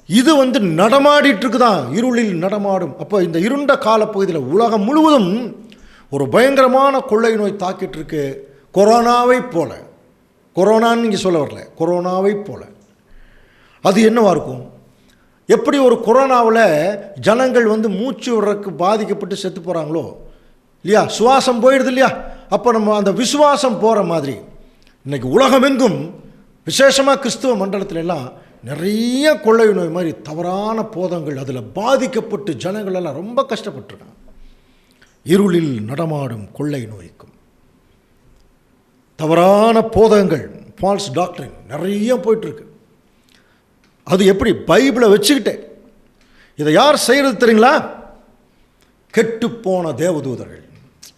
இது நடமாடிட்டு தான், இருளில் நடமாடும். அப்போ இந்த இருண்ட காலப்பகுதியில் உலகம் முழுவதும் ஒரு பயங்கரமான கொள்ளை நோய் தாக்கிட்டு இருக்கு. கொரோனாவை போல, கொரோனான்னு நீங்கள் சொல்ல வரல, கொரோனாவை போல. அது என்னவா இருக்கும்? எப்படி ஒரு கொரோனாவில் ஜனங்கள் மூச்சு விடுறதுக்கு பாதிக்கப்பட்டு செத்து போகிறாங்களோ இல்லையா, சுவாசம் போயிடுது இல்லையா, அப்போ நம்ம அந்த விசுவாசம் போகிற மாதிரி இன்றைக்கி உலகமெங்கும் விசேஷமாக கிறிஸ்துவ மண்டலத்துல எல்லாம் நிறைய கொள்ளை நோய் மாதிரி தவறான போதங்கள் அதில் பாதிக்கப்பட்டு ஜனங்கள் எல்லாம் ரொம்ப கஷ்டப்பட்டுருக்காங்க. இருளில் நடமாடும் கொள்ளை நோய்க்கும் தவறான போதகங்கள், ஃபால்ஸ் டாக்டரின் நிறைய போயிட்டுருக்கு. அது எப்படி? பைபிளை வச்சுக்கிட்டே. இதை யார் செய்கிறது தெரியுங்களா? கெட்டுப்போன தேவதூதர்கள்.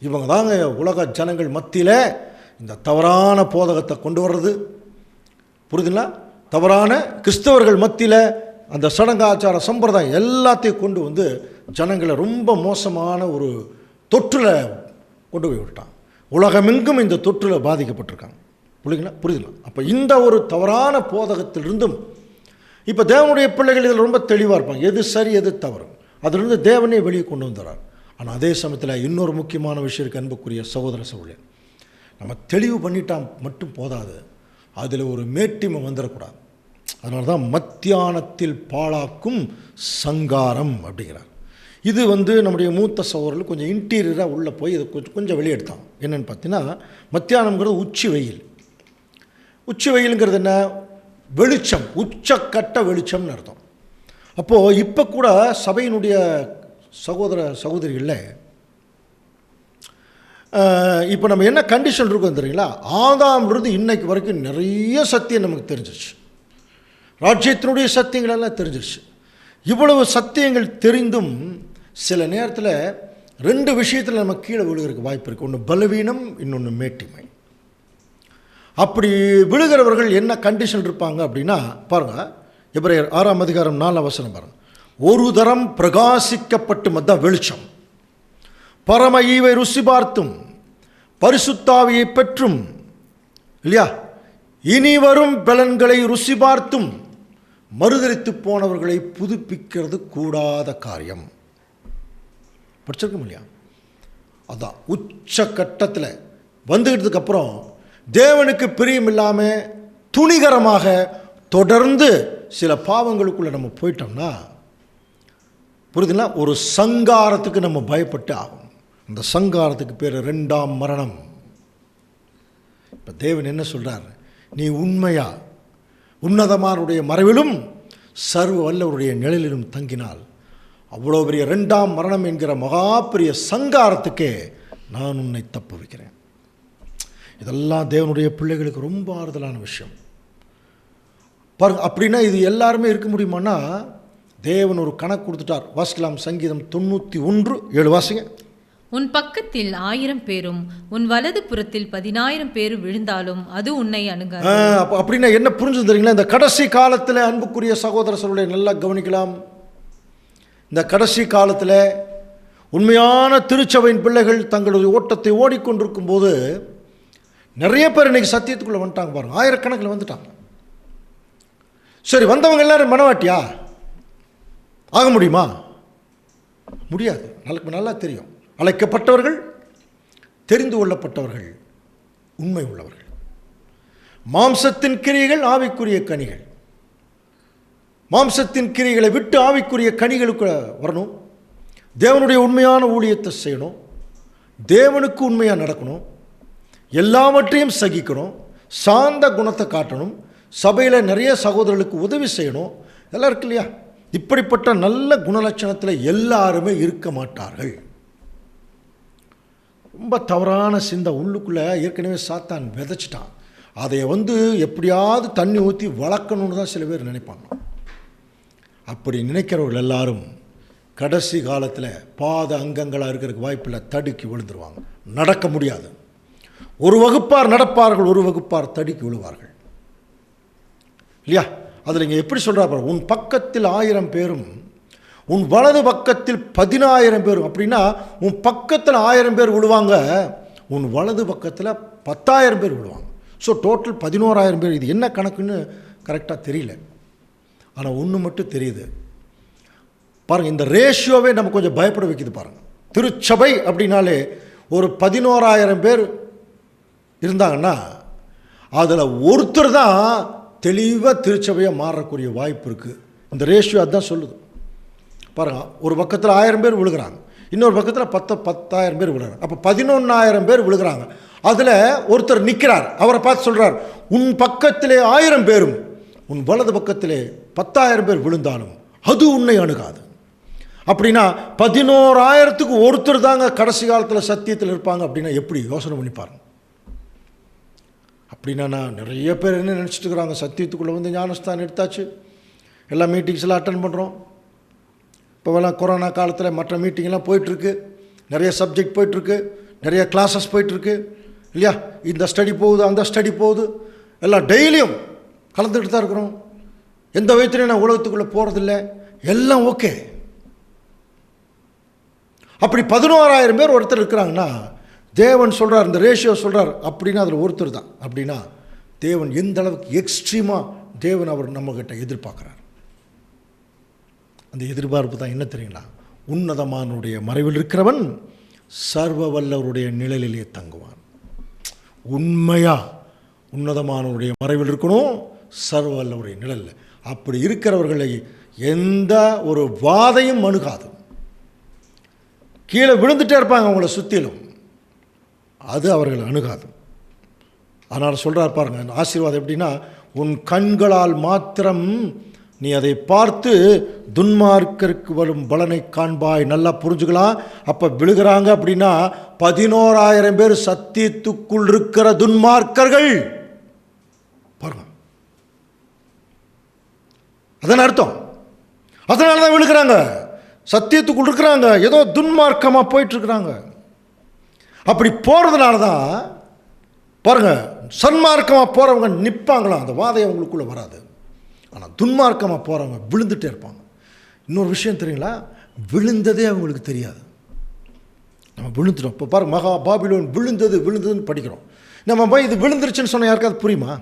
இவங்க தாங்க உலக ஜனங்கள் மத்தியில் இந்த தவறான போதகத்தை கொண்டு வர்றது. புரியுதுங்களா? தவறான கிறிஸ்தவர்கள் மத்தியில் அந்த சடங்காச்சார சம்பிரதாயம் எல்லாத்தையும் கொண்டு ஜனங்களை ரொம்ப மோசமான ஒரு தொற்றில் கொண்டு போய் விட்டான். உலகமெங்கும் இந்த தொற்றில் பாதிக்கப்பட்டிருக்காங்க. புரியுதுங்களா? அப்போ இந்த ஒரு தவறான போதகத்திலிருந்தும் இப்போ தேவனுடைய பிள்ளைகள் இதில் ரொம்ப தெளிவாக இருப்பாங்க, எது சரி எது தவறு, அதிலிருந்து தேவனே வெளியே கொண்டு வந்துடுறார். ஆனால் அதே சமயத்தில் இன்னொரு முக்கியமான விஷயம் இருக்குது அன்புக்குரிய சகோதர சகோதரி, நம்ம தெளிவு பண்ணிட்டா மட்டும் போதாது, அதில் ஒரு மேட்டிமை வந்துடக்கூடாது. அதனால தான் மத்தியானத்தில் பாழாக்கும் சங்காரம் அப்படிங்கிறார். இது நம்முடைய மூத்த சகோதரர்கள் கொஞ்சம் இன்டீரியராக உள்ளே போய் இதை கொஞ்சம் வெளியெடுத்தான். என்னென்னு பார்த்தீங்கன்னா, மத்தியானம்ங்கிறது உச்சி வெயில். உச்சி வெயிலுங்கிறது என்ன? வெளிச்சம், உச்சக்கட்ட வெளிச்சம்னு அர்த்தம். அப்போது இப்போ கூட சபையினுடைய சகோதர சகோதரிகளில் இப்போ நம்ம என்ன கண்டிஷன் இருக்கும் தெரியுங்களா? ஆதாமிலிருந்து இன்னைக்கு வரைக்கும் நிறைய சத்தியம் நமக்கு தெரிஞ்சிருச்சு, ராஜ்யத்தினுடைய சத்தியங்களெல்லாம் தெரிஞ்சிருச்சு. இவ்வளவு சத்தியங்கள் தெரிந்தும் சில நேரத்தில் ரெண்டு விஷயத்தில் நம்ம கீழே விழுகிறதுக்கு வாய்ப்பு இருக்குது. ஒன்று பலவீனம், இன்னொன்று மேட்டிமை. அப்படி விழுகிறவர்கள் என்ன கண்டிஷன் இருப்பாங்க அப்படின்னா பாருங்கள், எபிரேயர் 6ஆம் அதிகாரம் 4ஆம் வசனம் பாருங்கள். ஒரு தரம் பிரகாசிக்கப்பட்டு மத்த வெளிச்சம், பரம ஈவை ருசி பார்த்தும் பரிசுத்தாவியை பெற்றும் இல்லையா, இனி வரும் பலன்களை ருசி பார்த்தும் மறுதலித்து போனவர்களை புதுப்பிக்கிறது கூடாத காரியம். படிச்சிருக்கோம் இல்லையா? அதான் உச்சக்கட்டத்தில் வந்துக்கிட்டதுக்கு அப்புறம் தேவனுக்கு பிரியம் இல்லாமல் துணிகரமாக தொடர்ந்து சில பாவங்களுக்குள்ளே நம்ம போயிட்டோம்னா, புரியுதுங்களா, ஒரு சங்காரத்துக்கு நம்ம பயப்பட்டு ஆகும். அந்த சங்காரத்துக்கு பேர் 2ஆம் மரணம். இப்போ தேவன் என்ன சொல்கிறார்? நீ உண்மையா உன்னதமானுடைய மறைவிலும் சர்வ வல்லவருடைய நிழலிலும் தங்கினால் அவ்வளோ பெரிய 2ஆம் மரணம் என்கிற மகா பெரிய சங்காரத்துக்கே நான் உன்னை தப்பு வைக்கிறேன். இதெல்லாம் தேவனுடைய பிள்ளைகளுக்கு ரொம்ப ஆறுதலான விஷயம் பாருங்க. அப்படின்னா இது எல்லாருமே இருக்க முடியுமானா, தேவன் ஒரு கணக்கு கொடுத்துட்டார். வாசிக்கலாம், சங்கீதம் 91:7 வாசிங்க. உன் பக்கத்தில் 1000 பேரும் உன் வலது புறத்தில் 10,000 பேரும் விழுந்தாலும் அது உன்னை அணுகாது. அப்படின்னா என்ன புரிஞ்சு தெரியுங்களா? இந்த கடைசி காலத்தில் அன்புக்குரிய சகோதர சகோதரிகளை நல்லா கவனிக்கலாம். இந்த கடைசி காலத்தில் உண்மையான திருச்சபையின் பிள்ளைகள் தங்களுடைய ஓட்டத்தை ஓடிக்கொண்டிருக்கும் போது நிறைய பேர் இன்றைக்கி சத்தியத்துக்குள்ளே வந்துட்டாங்க பாருங்கள். ஆயிரக்கணக்கில் வந்துட்டாங்க. சரி, வந்தவங்க எல்லாரும் மனவாட்டியா ஆக முடியுமா? முடியாது. நல்லா தெரியும், அழைக்கப்பட்டவர்கள், தெரிந்து கொள்ளப்பட்டவர்கள், உண்மை உள்ளவர்கள். மாம்சத்தின் கிரியைகள், ஆவிக்குரிய கனிகள். மாம்சத்தின் கிரியைகளை விட்டு ஆவிக்குரிய கனிகளுக்கு வரணும். தேவனுடைய உண்மையான ஊழியத்தை செய்யணும். தேவனுக்கு உண்மையாக நடக்கணும். எல்லாவற்றையும் சகிக்கணும். சாந்த குணத்தை காட்டணும், சபையில் நிறைய சகோதரர்களுக்கு உதவி செய்யணும், இதெல்லாம் இருக்கு இல்லையா? இப்படிப்பட்ட நல்ல குணலட்சணத்தில் எல்லாருமே இருக்க மாட்டார்கள். ரொம்ப தவறான சிந்தை உள்ளுக்குள்ளே ஏற்கனவே சாத்தான் விதைச்சிட்டான். அதை எப்படியாவது தண்ணி ஊற்றி வளர்க்கணுன்னு தான் சில பேர் நினைப்பாங்க. அப்படி நினைக்கிறவர்கள் எல்லாரும் கடைசி காலத்தில் பாத அங்கங்களாக இருக்கிறதுக்கு வாய்ப்பில்லை, தடுக்கி விழுந்துருவாங்க, நடக்க முடியாது. ஒரு வகுப்பார் நடப்பார்கள், ஒரு வகுப்பார் தடுக்கி விழுவார்கள் இல்லையா? அதில் இங்கே எப்படி சொல்கிறார், உன் பக்கத்தில் 1000 பேரும் உன் வலது பக்கத்தில் 10000 பேரும். அப்படின்னா உன் பக்கத்தில் 1000 பேர் விழுவாங்க, உன் வலது பக்கத்தில் 10,000 பேர் விழுவாங்க. ஸோ டோட்டல் 11,000 பேர். இது என்ன கணக்குன்னு கரெக்டாக தெரியல, ஆனால் ஒன்று மட்டும் தெரியுது பாருங்கள். இந்த ரேஷியோவே நம்ம கொஞ்சம் பயப்பட வைக்குது பாருங்கள். திருச்சபை அப்படின்னாலே ஒரு 11,000 பேர் இருந்தாங்கன்னா அதில் ஒருத்தர் தான் தெளிவாக திருச்சபையாக மாறக்கூடிய வாய்ப்பு இருக்குது. இந்த ரேஷியோ அதுதான் சொல்லுது பாருங்கள். ஒரு பக்கத்தில் 1000 பேர் விழுகிறாங்க, இன்னொரு பக்கத்தில் 10,000 பேர் விழுகிறாங்க. அப்போ 11,000 பேர் விழுகிறாங்க. அதில் ஒருத்தர் நிற்கிறார், அவரை பார்த்து சொல்கிறார், உன் பக்கத்திலே 1000 பேரும் உன் வலது பக்கத்திலே 10,000 பேர் விழுந்தாலும் அது உன்னை அணுகாது. அப்படின்னா 11,000க்கு ஒருத்தர் தாங்க கடைசி காலத்தில் சத்தியத்தில் இருப்பாங்க. அப்படின்னா எப்படி யோசனை பண்ணி பாருங்க. அப்படின்னா நான் நிறைய பேர் என்ன நினச்சிட்டு இருக்கிறாங்க, சத்தியத்துக்குள்ளே ஞானஸ்தானம் எடுத்தாச்சு, எல்லா மீட்டிங்ஸ்லாம் அட்டன் பண்ணுறோம். இப்போவெல்லாம் கொரோனா காலத்தில் மற்ற மீட்டிங்கெல்லாம் போயிட்டுருக்கு, நிறைய சப்ஜெக்ட் போயிட்டுருக்கு, நிறைய கிளாஸஸ் போயிட்டுருக்கு இல்லையா? இந்த ஸ்டடி போகுது, அந்த ஸ்டடி போகுது, எல்லாம் டெய்லியும் கலந்துக்கிட்டு தான் இருக்கிறோம். எந்த வயத்துலையும் நான் உலகத்துக்குள்ளே போகிறதில்ல, எல்லாம் ஓகே. அப்படி 11,000 பேர் ஒருத்தர் இருக்கிறாங்கன்னா தேவன் சொல்கிறார், இந்த ரேஷியோ சொல்கிறார் அப்படின்னா அதில் ஒருத்தர் தான். அப்படின்னா தேவன் எந்த அளவுக்கு எக்ஸ்ட்ரீமாக தேவன் அவர் நம்மக்கிட்ட எதிர்பார்க்குறார். அந்த எதிர்பார்ப்பு தான் என்ன தெரியுங்களா? உன்னதமானுடைய மறைவில் இருக்கிறவன் சர்வ வல்லவருடைய நிழலிலே தங்குவான். உண்மையாக உன்னதமானவருடைய மறைவில் இருக்கணும், சர்வ வல்லவருடைய நிழலில். அப்படி இருக்கிறவர்களை எந்த ஒரு வாதையும் அணுகாது. கீழே விழுந்துட்டே இருப்பாங்க அவங்கள சுற்றிலும், அது அவர்கள் அணுகாது. அதனால் சொல்கிறார் பாருங்கள், ஆசீர்வாதம் எப்படின்னா, உன் கண்களால் மாத்திரம் நீ அதை பார்த்து துன்மார்க்கருக்கு வரும் பலனை காண்பாய். நல்லா புரிஞ்சுக்கலாம். அப்போ விழுகிறாங்க அப்படின்னா 11,000 பேர் சத்தியத்துக்குள் இருக்கிற துன்மார்க்கர்கள் பாருங்க, அதன் அர்த்தம். அதனால தான் விழுகிறாங்க, சத்தியத்துக்குள் இருக்கிறாங்க, ஏதோ துன்மார்க்கமாக போயிட்டுருக்குறாங்க. அப்படி போகிறதுனால தான் பாருங்கள், சன்மார்க்கமாக போகிறவங்க நிற்பாங்களாம், அந்த வாதை அவங்களுக்குள்ளே வராது. ஆனால் துன்மார்க்கமாக போகிறவங்க விழுந்துகிட்டே இருப்பாங்க. இன்னொரு விஷயம் தெரியுங்களா, விழுந்ததே அவங்களுக்கு தெரியாது. நம்ம விழுந்துட்டோம். இப்போ பாருங்கள், மகா பாபிலோன் விழுந்ததுன்னு படிக்கிறோம். நம்ம போய் இது விழுந்துருச்சுன்னு சொன்னால் யாருக்காவது புரியுமா?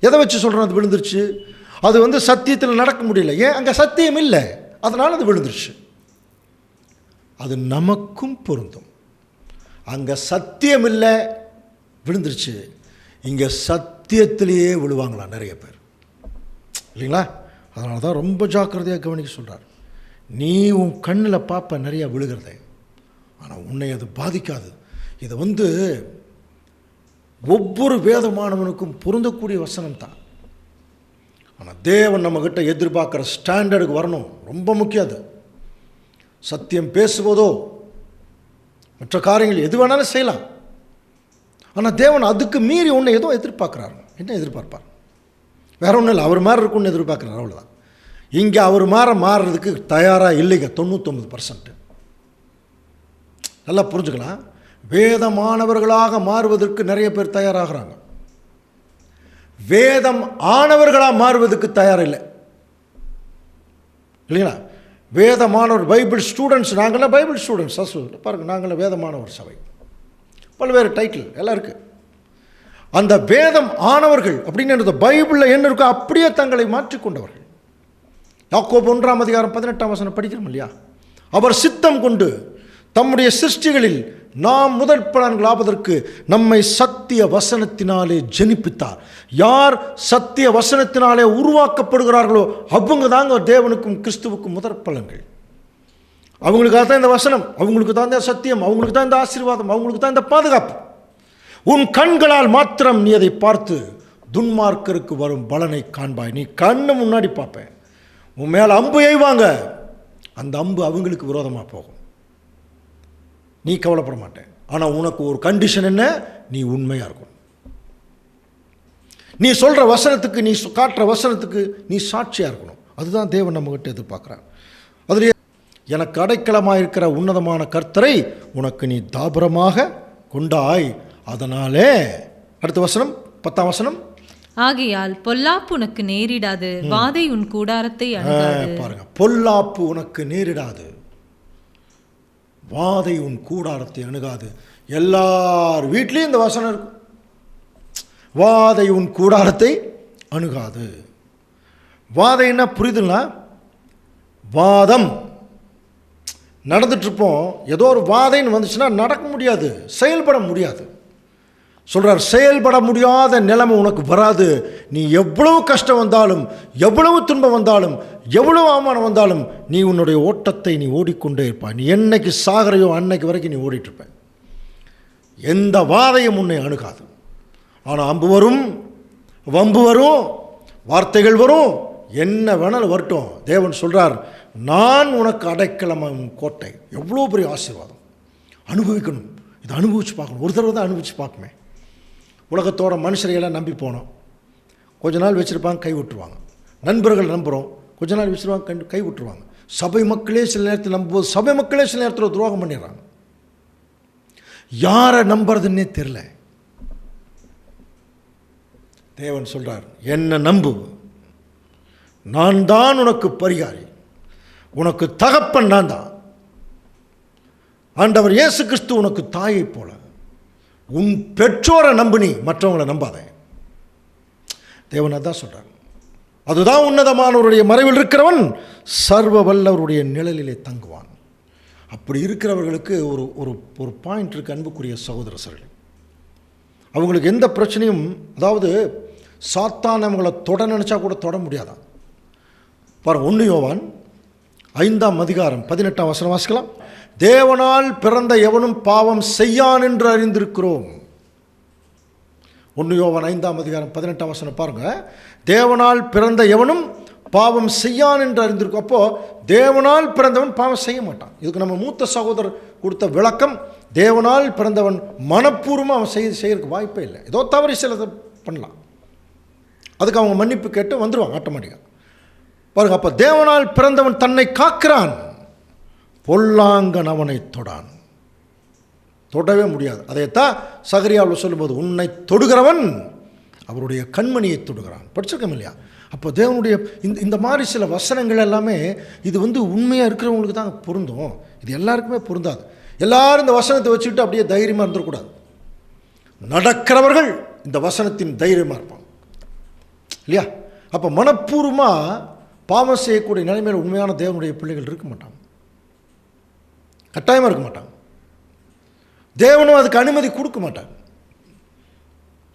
எதை வச்சு சொல்கிறோம் அது விழுந்துருச்சு? அது சத்தியத்தில் நடக்க முடியல. ஏன்? அங்கே சத்தியம் இல்லை, அதனால் அது விழுந்துருச்சு. அது நமக்கும் பொருந்தும். அங்கே சத்தியம் இல்லை, விழுந்துருச்சு. இங்கே சத்தியத்திலேயே விழுவாங்களா நிறைய பேர் இல்லைங்களா? அதனால தான் ரொம்ப ஜாக்கிரதையாக கவனிக்க சொல்கிறார். நீ உன் கண்ணில் பார்ப்ப நிறையா விழுகிறத, ஆனால் உன்னை அது பாதிக்காது. இது ஒவ்வொரு வேதமானவனுக்கும் பொருந்தக்கூடிய வசனம் தான். ஆனால் தேவன் நம்மக்கிட்ட எதிர்பார்க்குற ஸ்டாண்டர்டுக்கு வரணும், ரொம்ப முக்கியம். அது சத்தியம் பேசுவதோ மற்ற காரியங்கள் எது வேணாலும் செய்யலாம். ஆனால் தேவன் அதுக்கு மீறி ஒன்று ஏதோ எதிர்பார்க்குறாரு. என்ன எதிர்பார்ப்பார்? வேற ஒன்றும் இல்லை, அவர் மாதிரி இருக்குன்னு எதிர்பார்க்குறாரு, அவ்வளோதான். இங்கே அவர் மாறுறதுக்கு தயாராக இல்லைங்க 99%. நல்லா புரிஞ்சுக்கலாம். வேதமானவர்களாக மாறுவதற்கு நிறைய பேர் தயாராகிறாங்க, வேதம் ஆனவர்களாக மாறுவதற்கு தயாரில்லை இல்லைங்களா? வேதமானவர் பைபிள் ஸ்டூடெண்ட்ஸ், நாங்களாம் பைபிள் ஸ்டூடெண்ட்ஸ் பாருங்கள், நாங்களாம் வேதமானவர் சபை, பல்வேறு டைட்டில் எல்லாம் இருக்குது. அந்த வேதம் ஆனவர்கள் அப்படின்னு பைபிளில் என்ன இருக்கோ அப்படியே தங்களை மாற்றிக்கொண்டவர்கள். யாக்கோபு 1:18 படிக்கிறோம் இல்லையா? அவர் சித்தம் கொண்டு தம்முடைய சிருஷ்டிகளில் நாம் முதல் பலன்கள் ஆவதற்கு நம்மை சத்திய வசனத்தினாலே ஜனிப்பித்தார். யார் சத்திய வசனத்தினாலே உருவாக்கப்படுகிறார்களோ அவங்க தாங்க தேவனுக்கும் கிறிஸ்துவுக்கும் முதற் பலன்கள். அவங்களுக்காக தான் இந்த வசனம், அவங்களுக்கு தான் இந்த சத்தியம், அவங்களுக்கு தான் இந்த ஆசீர்வாதம், அவங்களுக்கு தான் இந்த பாதுகாப்பு. உன் கண்களால் மாத்திரம் நீ அதை பார்த்து துன்மார்க்கருக்கு வரும் பலனை காண்பாய். நீ கண்ணு முன்னாடி பார்ப்பேன், உன் மேலே அம்பு எய்வாங்க, அந்த அம்பு அவங்களுக்கு விரோதமாக போகும், நீ கவலைப்பட மாட்டேன். ஆனால் உனக்கு ஒரு கண்டிஷன் என்ன, நீ உண்மையாக இருக்கணும். நீ சொல்கிற வசனத்துக்கு, நீ காட்டுற வசனத்துக்கு நீ சாட்சியாக இருக்கணும். அதுதான் தேவன் நம்மகிட்ட எதிர்பார்க்குறார். அதுலேயே எனக்கு அடைக்கலமாக இருக்கிற உன்னதமான கர்த்தரை உனக்கு நீ தாபரமாக கொண்டாய், அதனாலே அடுத்த வசனம் 10ஆம் வசனம், ஆகையால் பொல்லாப்பு உனக்கு நேரிடாது, வாதை உன் கூடாரத்தை அணுகாது. பாருங்க, பொல்லாப்பு உனக்கு நேரிடாது, வாதை உன் கூடாரத்தை அணுகாது. எல்லார் வீட்லேயும் இந்த வசனம் இருக்கும், வாதை உன் கூடாரத்தை அணுகாது. வாதை என்ன புரியுதுங்களா? வாதம் நடந்துட்டுருப்போம், ஏதோ ஒரு வாதைன்னு வந்துச்சுன்னா நடக்க முடியாது, செயல்பட முடியாது. சொல்கிறார், செயல்பட முடியாத நிலைமை உனக்கு வராது. நீ எவ்வளவு கஷ்டம் வந்தாலும், எவ்வளவு துன்பம் வந்தாலும், எவ்வளவு அவமானம் வந்தாலும், நீ உன்னுடைய ஓட்டத்தை நீ ஓடிக்கொண்டே இருப்பாய். நீ என்னைக்கு சாகரையோ அன்னைக்கு வரைக்கும் நீ ஓடிட்டுருப்ப. எந்த வாதையும் உன்னை அணுகாது. ஆனால் அம்பு வரும், வம்பு வரும், வார்த்தைகள் வரும், என்ன வேணாலும் வரட்டும். தேவன் சொல்கிறார், நான் உனக்கு அடைக்கலமாம் கோட்டை. எவ்வளோ பெரிய ஆசீர்வாதம், அனுபவிக்கணும். இதை அனுபவிச்சு பார்க்கணும். ஒரு தடவை தான் அனுபவிச்சு பார்க்குமே. உலகத்தோட மனுஷரையெல்லாம் நம்பி போனோம், கொஞ்ச நாள் வச்சுருப்பாங்க, கை விட்டுருவாங்க. நண்பர்கள் நம்புகிறோம், கொஞ்ச நாள் வச்சுருவாங்க, கை விட்டுருவாங்க. சபை மக்களே சில நேரத்தில் நம்பும்போது சபை மக்களே சில நேரத்தில் துரோகம் பண்ணிடுறாங்க. யாரை நம்புறதுன்னே தெரில. தேவன் சொல்கிறார், என்ன நம்பு, நான் தான் உனக்கு பரிகாரி, உனக்கு தகப்பன் நான் தான். ஆண்டவர் இயேசு கிறிஸ்து உனக்கு தாயை போல. உன் பெற்றோரை நம்பு, நீ மற்றவங்களை நம்பாத. தேவன் அதான் சொல்கிறார். அதுதான் உன்னதமானவருடைய மறைவில் இருக்கிறவன் சர்வ வல்லவருடைய நிழலிலே தங்குவான். அப்படி இருக்கிறவர்களுக்கு ஒரு ஒரு ஒரு பாயிண்ட் இருக்குது அன்புக்குரிய சகோதரர்களே. அவங்களுக்கு எந்த பிரச்சனையும், அதாவது சாத்தான் அவங்கள தொட நினச்சா கூட தொட முடியாதான். பாருங்க, 1 யோவான் 5ஆம் அதிகாரம் 18ஆம் வசனம் வாசிக்கலாம். தேவனால் பிறந்த எவனும் பாவம் செய்யான் என்று அறிந்திருக்கிறோம். 1 யோவான் 5ஆம் அதிகாரம் 18ஆம் வசனம் பாருங்க. தேவனால் பிறந்த எவனும் பாவம் செய்யான் என்று அறிந்திருக்கும். அப்போ தேவனால் பிறந்தவன் பாவம் செய்ய மாட்டான். இதுக்கு நம்ம மூத்த சகோதரர் கொடுத்த விளக்கம், தேவனால் பிறந்தவன் மனப்பூர்வமாக அவன் செய்யறதுக்கு வாய்ப்பே இல்லை. ஏதோ தவறி சிலதை பண்ணலாம், அதுக்கு அவங்க மன்னிப்பு கேட்டு வந்துடுவாங்க ஆட்டோமேட்டிக்காக. பாருங்க, அப்போ தேவனால் பிறந்தவன் தன்னை காக்கிறான், பொல்லாங்கன் அவனை தொடான். தொடவே முடியாது. அதைத்தான் சகரியாவில் சொல்லும்போது, உன்னை தொடுகிறவன் அவருடைய கண்மணியை தொடுகிறான். படிச்சிருக்கோம் இல்லையா? அப்போ தேவனுடைய இந்த மாதிரி சில வசனங்கள் எல்லாமே இது உண்மையாக இருக்கிறவங்களுக்கு தான் பொருந்தும். இது எல்லாருக்குமே பொருந்தாது. எல்லாரும் இந்த வசனத்தை வச்சுக்கிட்டு அப்படியே தைரியமாக இருந்துடக்கூடாது. நடக்கிறவர்கள் இந்த வசனத்தின் தைரியமாக இருப்பாங்க இல்லையா? அப்போ மனப்பூர்வமாக பாவம் செய்யக்கூடிய நிலைமையில் உண்மையான தேவனுடைய பிள்ளைகள் இருக்க மாட்டாங்க, கட்டாயமாக இருக்க மாட்டாங்க. தேவனும் அதுக்கு அனுமதி கொடுக்க மாட்டாங்க.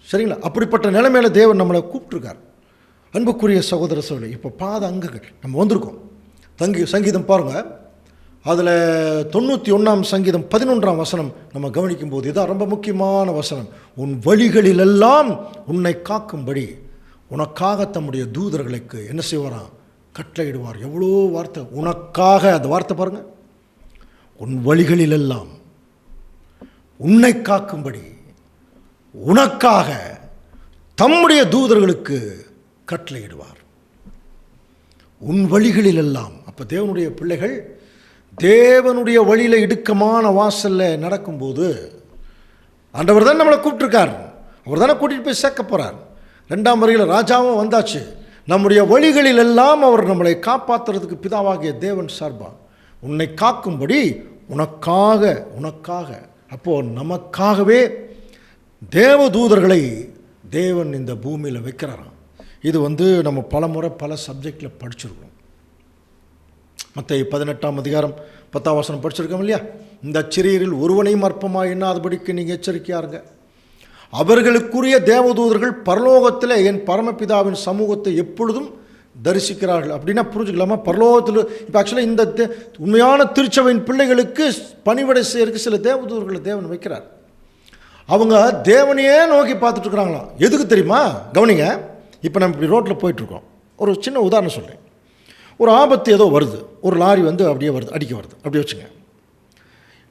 சரிங்களா? அப்படிப்பட்ட நிலைமையில் தேவன் நம்மளை கூப்பிட்டுருக்கார். அன்புக்குரிய சகோதர சகோதரி, இப்போ பாத அங்கங்கள் நம்ம வந்திருக்கோம். சங்கீதம் பாருங்கள், அதில் 91ஆம் சங்கீதம் 11ஆம் வசனம் நம்ம கவனிக்கும்போது இதான் ரொம்ப முக்கியமான வசனம். உன் வழிகளிலெல்லாம் உன்னை காக்கும்படி உனக்காக தம்முடைய தூதர்களுக்கு என்ன செய்வாராம்? கட்டளையிடுவார். எவ்வளோ வார்த்தை உனக்காக. அந்த வார்த்தை பாருங்கள், உன் வழிகளிலெல்லாம் உன்னை காக்கும்படி உனக்காக தம்முடைய தூதர்களுக்கு கட்டளையிடுவார். உன் வழிகளிலெல்லாம். அப்போ தேவனுடைய பிள்ளைகள் தேவனுடைய வழியில் இடுக்கமான வாசலில் நடக்கும்போது ஆண்டவர் தான் நம்மளை கூப்பிட்டுருக்கார். அவர் தானே கூட்டிகிட்டு போய் சேர்க்க போகிறார். 2ஆம் வருகையில் ராஜாவும் வந்தாச்சு. நம்முடைய வழிகளிலெல்லாம் அவர் நம்மளை காப்பாற்றுறதுக்கு பிதாவாகிய தேவன் சார்பா உன்னை காக்கும்படி உனக்காக. அப்போது நமக்காகவே தேவதூதர்களை தேவன் இந்த பூமியில் வைக்கிறாராம். இது நம்ம பல முறை பல சப்ஜெக்டில் படிச்சிருக்கோம். மத்தேயு 18ஆம் அதிகாரம் 10ஆம் வசனம் படிச்சிருக்கோம் இல்லையா? இந்த சிறியரில் ஒருவனையும் அற்பமாக எண்ணாதபடிக்கு நீங்கள் எச்சரிக்கையாக இருங்க. அவர்களுக்குரிய தேவதூதர்கள் பரலோகத்தில் என் பரமபிதாவின் சமூகத்தை எப்பொழுதும் தரிசிக்கிறார்கள். அப்படின்னா புரிஞ்சுக்கலாமா? பரலோகத்தில் இப்போ ஆக்சுவலாக இந்த உண்மையான திருச்சபையின் பிள்ளைகளுக்கு பணிவிடை செய்யறதுக்கு சில தேவதூதர்களை தேவன் வைக்கிறார். அவங்க தேவனையே நோக்கி பார்த்துட்டு இருக்கிறாங்களாம். எதுக்கு தெரியுமா? கவனிங்க. இப்போ நம்ம இப்படி ரோட்டில் போயிட்டுருக்கோம். ஒரு சின்ன உதாரணம் சொல்கிறேன். ஒரு ஆபத்து ஏதோ வருது, ஒரு லாரி வந்து அப்படியே வருது, அடிக்க வருது, அப்படியே வச்சுங்க.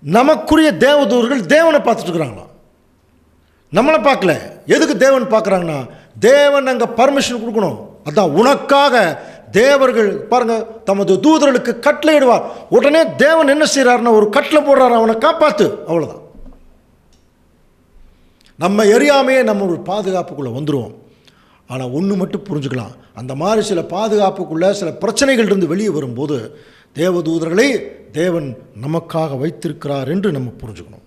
நமக்குரிய தேவதூர்கள் தேவனை பார்த்துட்டு இருக்கிறாங்களாம், நம்மளை பார்க்கல. எதுக்கு தேவன் பார்க்குறாங்கன்னா, தேவன் அங்கே பர்மிஷன் கொடுக்கணும். அதான் உனக்காக தேவர்கள் பாருங்க தமது தூதர்களுக்கு கட்டளையிடுவார். உடனே தேவன் என்ன செய்கிறாருன்னா ஒரு கட்டளை போடுறாரு, அவனை காப்பாற்று. அவ்வளோதான். நம்ம எரியாமையே நம்ம ஒரு பாதுகாப்புக்குள்ளே வந்துடுவோம். ஆனால் ஒன்று மட்டும் புரிஞ்சுக்கலாம், அந்த மாதிரி சில பாதுகாப்புக்குள்ளே சில பிரச்சனைகள் இருந்து வெளியே வரும்போது தேவதூதர்களை தேவன் நமக்காக வைத்திருக்கிறார் என்று நம்ம புரிஞ்சுக்கணும்.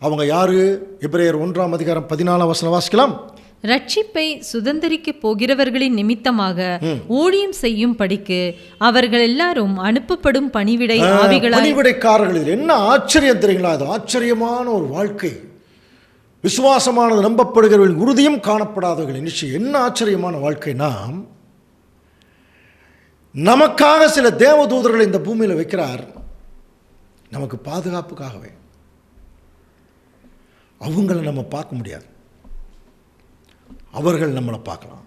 அவங்க யாரு? எபிரேயர் 1:14 வாசிக்கலாம். ரட்சிப்பை சுதந்தரிக்க போகிறவர்களின் நிமித்தமாக ஊழியம் செய்யும் படிக்கு அவர்கள் எல்லாரும் அனுப்பப்படும் பணிவிடை ஆவிகளாய். பணிவிடைக்காரர்கள். என்ன ஆச்சரியம் தெரியுங்களா? அது ஆச்சரியமான ஒரு வாழ்க்கை. விசுவாசமானது நம்பப்படுகிறவர்களின் உறுதியும் காணப்படாதவர்களின் நிச்சயம். என்ன ஆச்சரியமான வாழ்க்கைனா, நமக்காக சில தேவதூதர்களை இந்த பூமியில் வைக்கிறார், நமக்கு பாதுகாப்புக்காகவே. அவங்கள நம்ம பார்க்க முடியாது, அவர்கள் நம்மளை பார்க்கலாம்.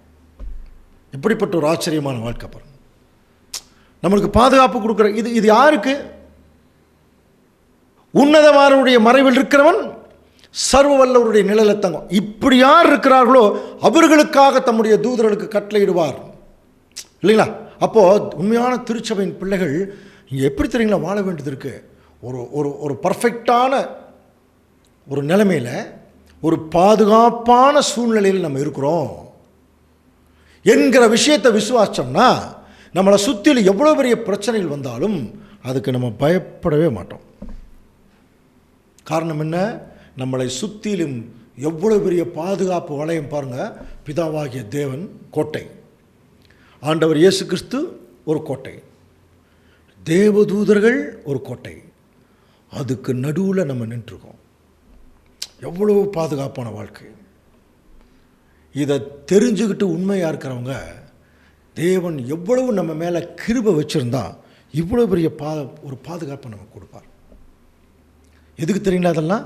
இப்படிப்பட்ட ஒரு ஆச்சரியமான வாழ்க்கை பாருங்க. நம்மளுக்கு பாதுகாப்பு கொடுக்குற இது யாருக்கு? உன்னதமானவருடைய மறைவில் இருக்கிறவன் சர்வ வல்லவருடைய நிழலை தங்கும். இப்படி யார் இருக்கிறார்களோ அவர்களுக்காக தம்முடைய தூதர்களுக்கு கட்டளையிடுவார். இல்லைங்களா? அப்போது உண்மையான திருச்சபையின் பிள்ளைகள் இங்கே எப்படி தெரியுங்களா வாழ வேண்டியது இருக்கு? ஒரு ஒரு ஒரு பர்ஃபெக்டான ஒரு நிலைமையில், ஒரு பாதுகாப்பான சூழ்நிலையில் நம்ம இருக்கிறோம் என்கிற விஷயத்தை விசுவாசம்னா, நம்மளை சுற்றிலும் எவ்வளோ பெரிய பிரச்சனைகள் வந்தாலும் அதுக்கு நம்ம பயப்படவே மாட்டோம். காரணம் என்ன? நம்மளை சுற்றிலும் எவ்வளோ பெரிய பாதுகாப்பு வளையம் பாருங்கள். பிதாவாகிய தேவன் கோட்டை, ஆண்டவர் இயேசு கிறிஸ்து ஒரு கோட்டை, தேவதூதர்கள் ஒரு கோட்டை, அதுக்கு நடுவில் நம்ம நின்றுருக்கோம். எவ்வளவு பாதுகாப்பான வாழ்க்கை! இதை தெரிஞ்சுக்கிட்டு உண்மையாக இருக்கிறவங்க, தேவன் எவ்வளவு நம்ம மேலே கிருபை வச்சுருந்தா இவ்வளோ பெரிய ஒரு பாதுகாப்பை நமக்கு கொடுப்பார். எதுக்கு தெரியுங்களா? அதெல்லாம்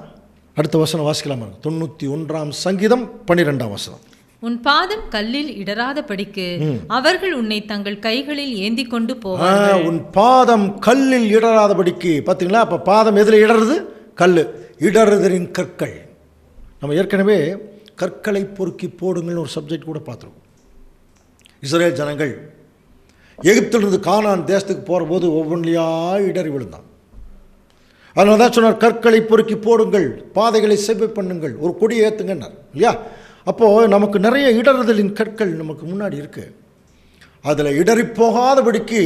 அடுத்த வசனம் வாசிக்கலாம். 91 சங்கீதம் 12 உன் பாதம் கல்லில் இடராத படிக்கு அவர்கள் உன்னை தங்கள் கைகளில் ஏந்தி கொண்டு போவார்கள். உன் பாதம் கல்லில் இடராதபடிக்கு. பார்த்தீங்களா? அப்போ பாதம் எதில் இடறது? கல். இடறுதலின் கற்கள். நம்ம ஏற்கனவே கற்களை பொறுக்கி போடுங்கள்னு ஒரு சப்ஜெக்ட் கூட பார்த்துருக்கோம். இஸ்ரேல் ஜனங்கள் எகிப்திலிருந்து கானான் தேசத்துக்கு போகிற போது ஒவ்வொன்றிலையா இடறி விழுந்தான். அதனால தான் சொன்னார், கற்களை பொறுக்கி போடுங்கள், பாதைகளை செவ்வை பண்ணுங்கள், ஒரு கொடியை ஏற்றுங்கன்னார் இல்லையா? அப்போது நமக்கு நிறைய இடறுதலின் கற்கள் நமக்கு முன்னாடி இருக்குது. அதில் இடறி போகாதபடிக்கு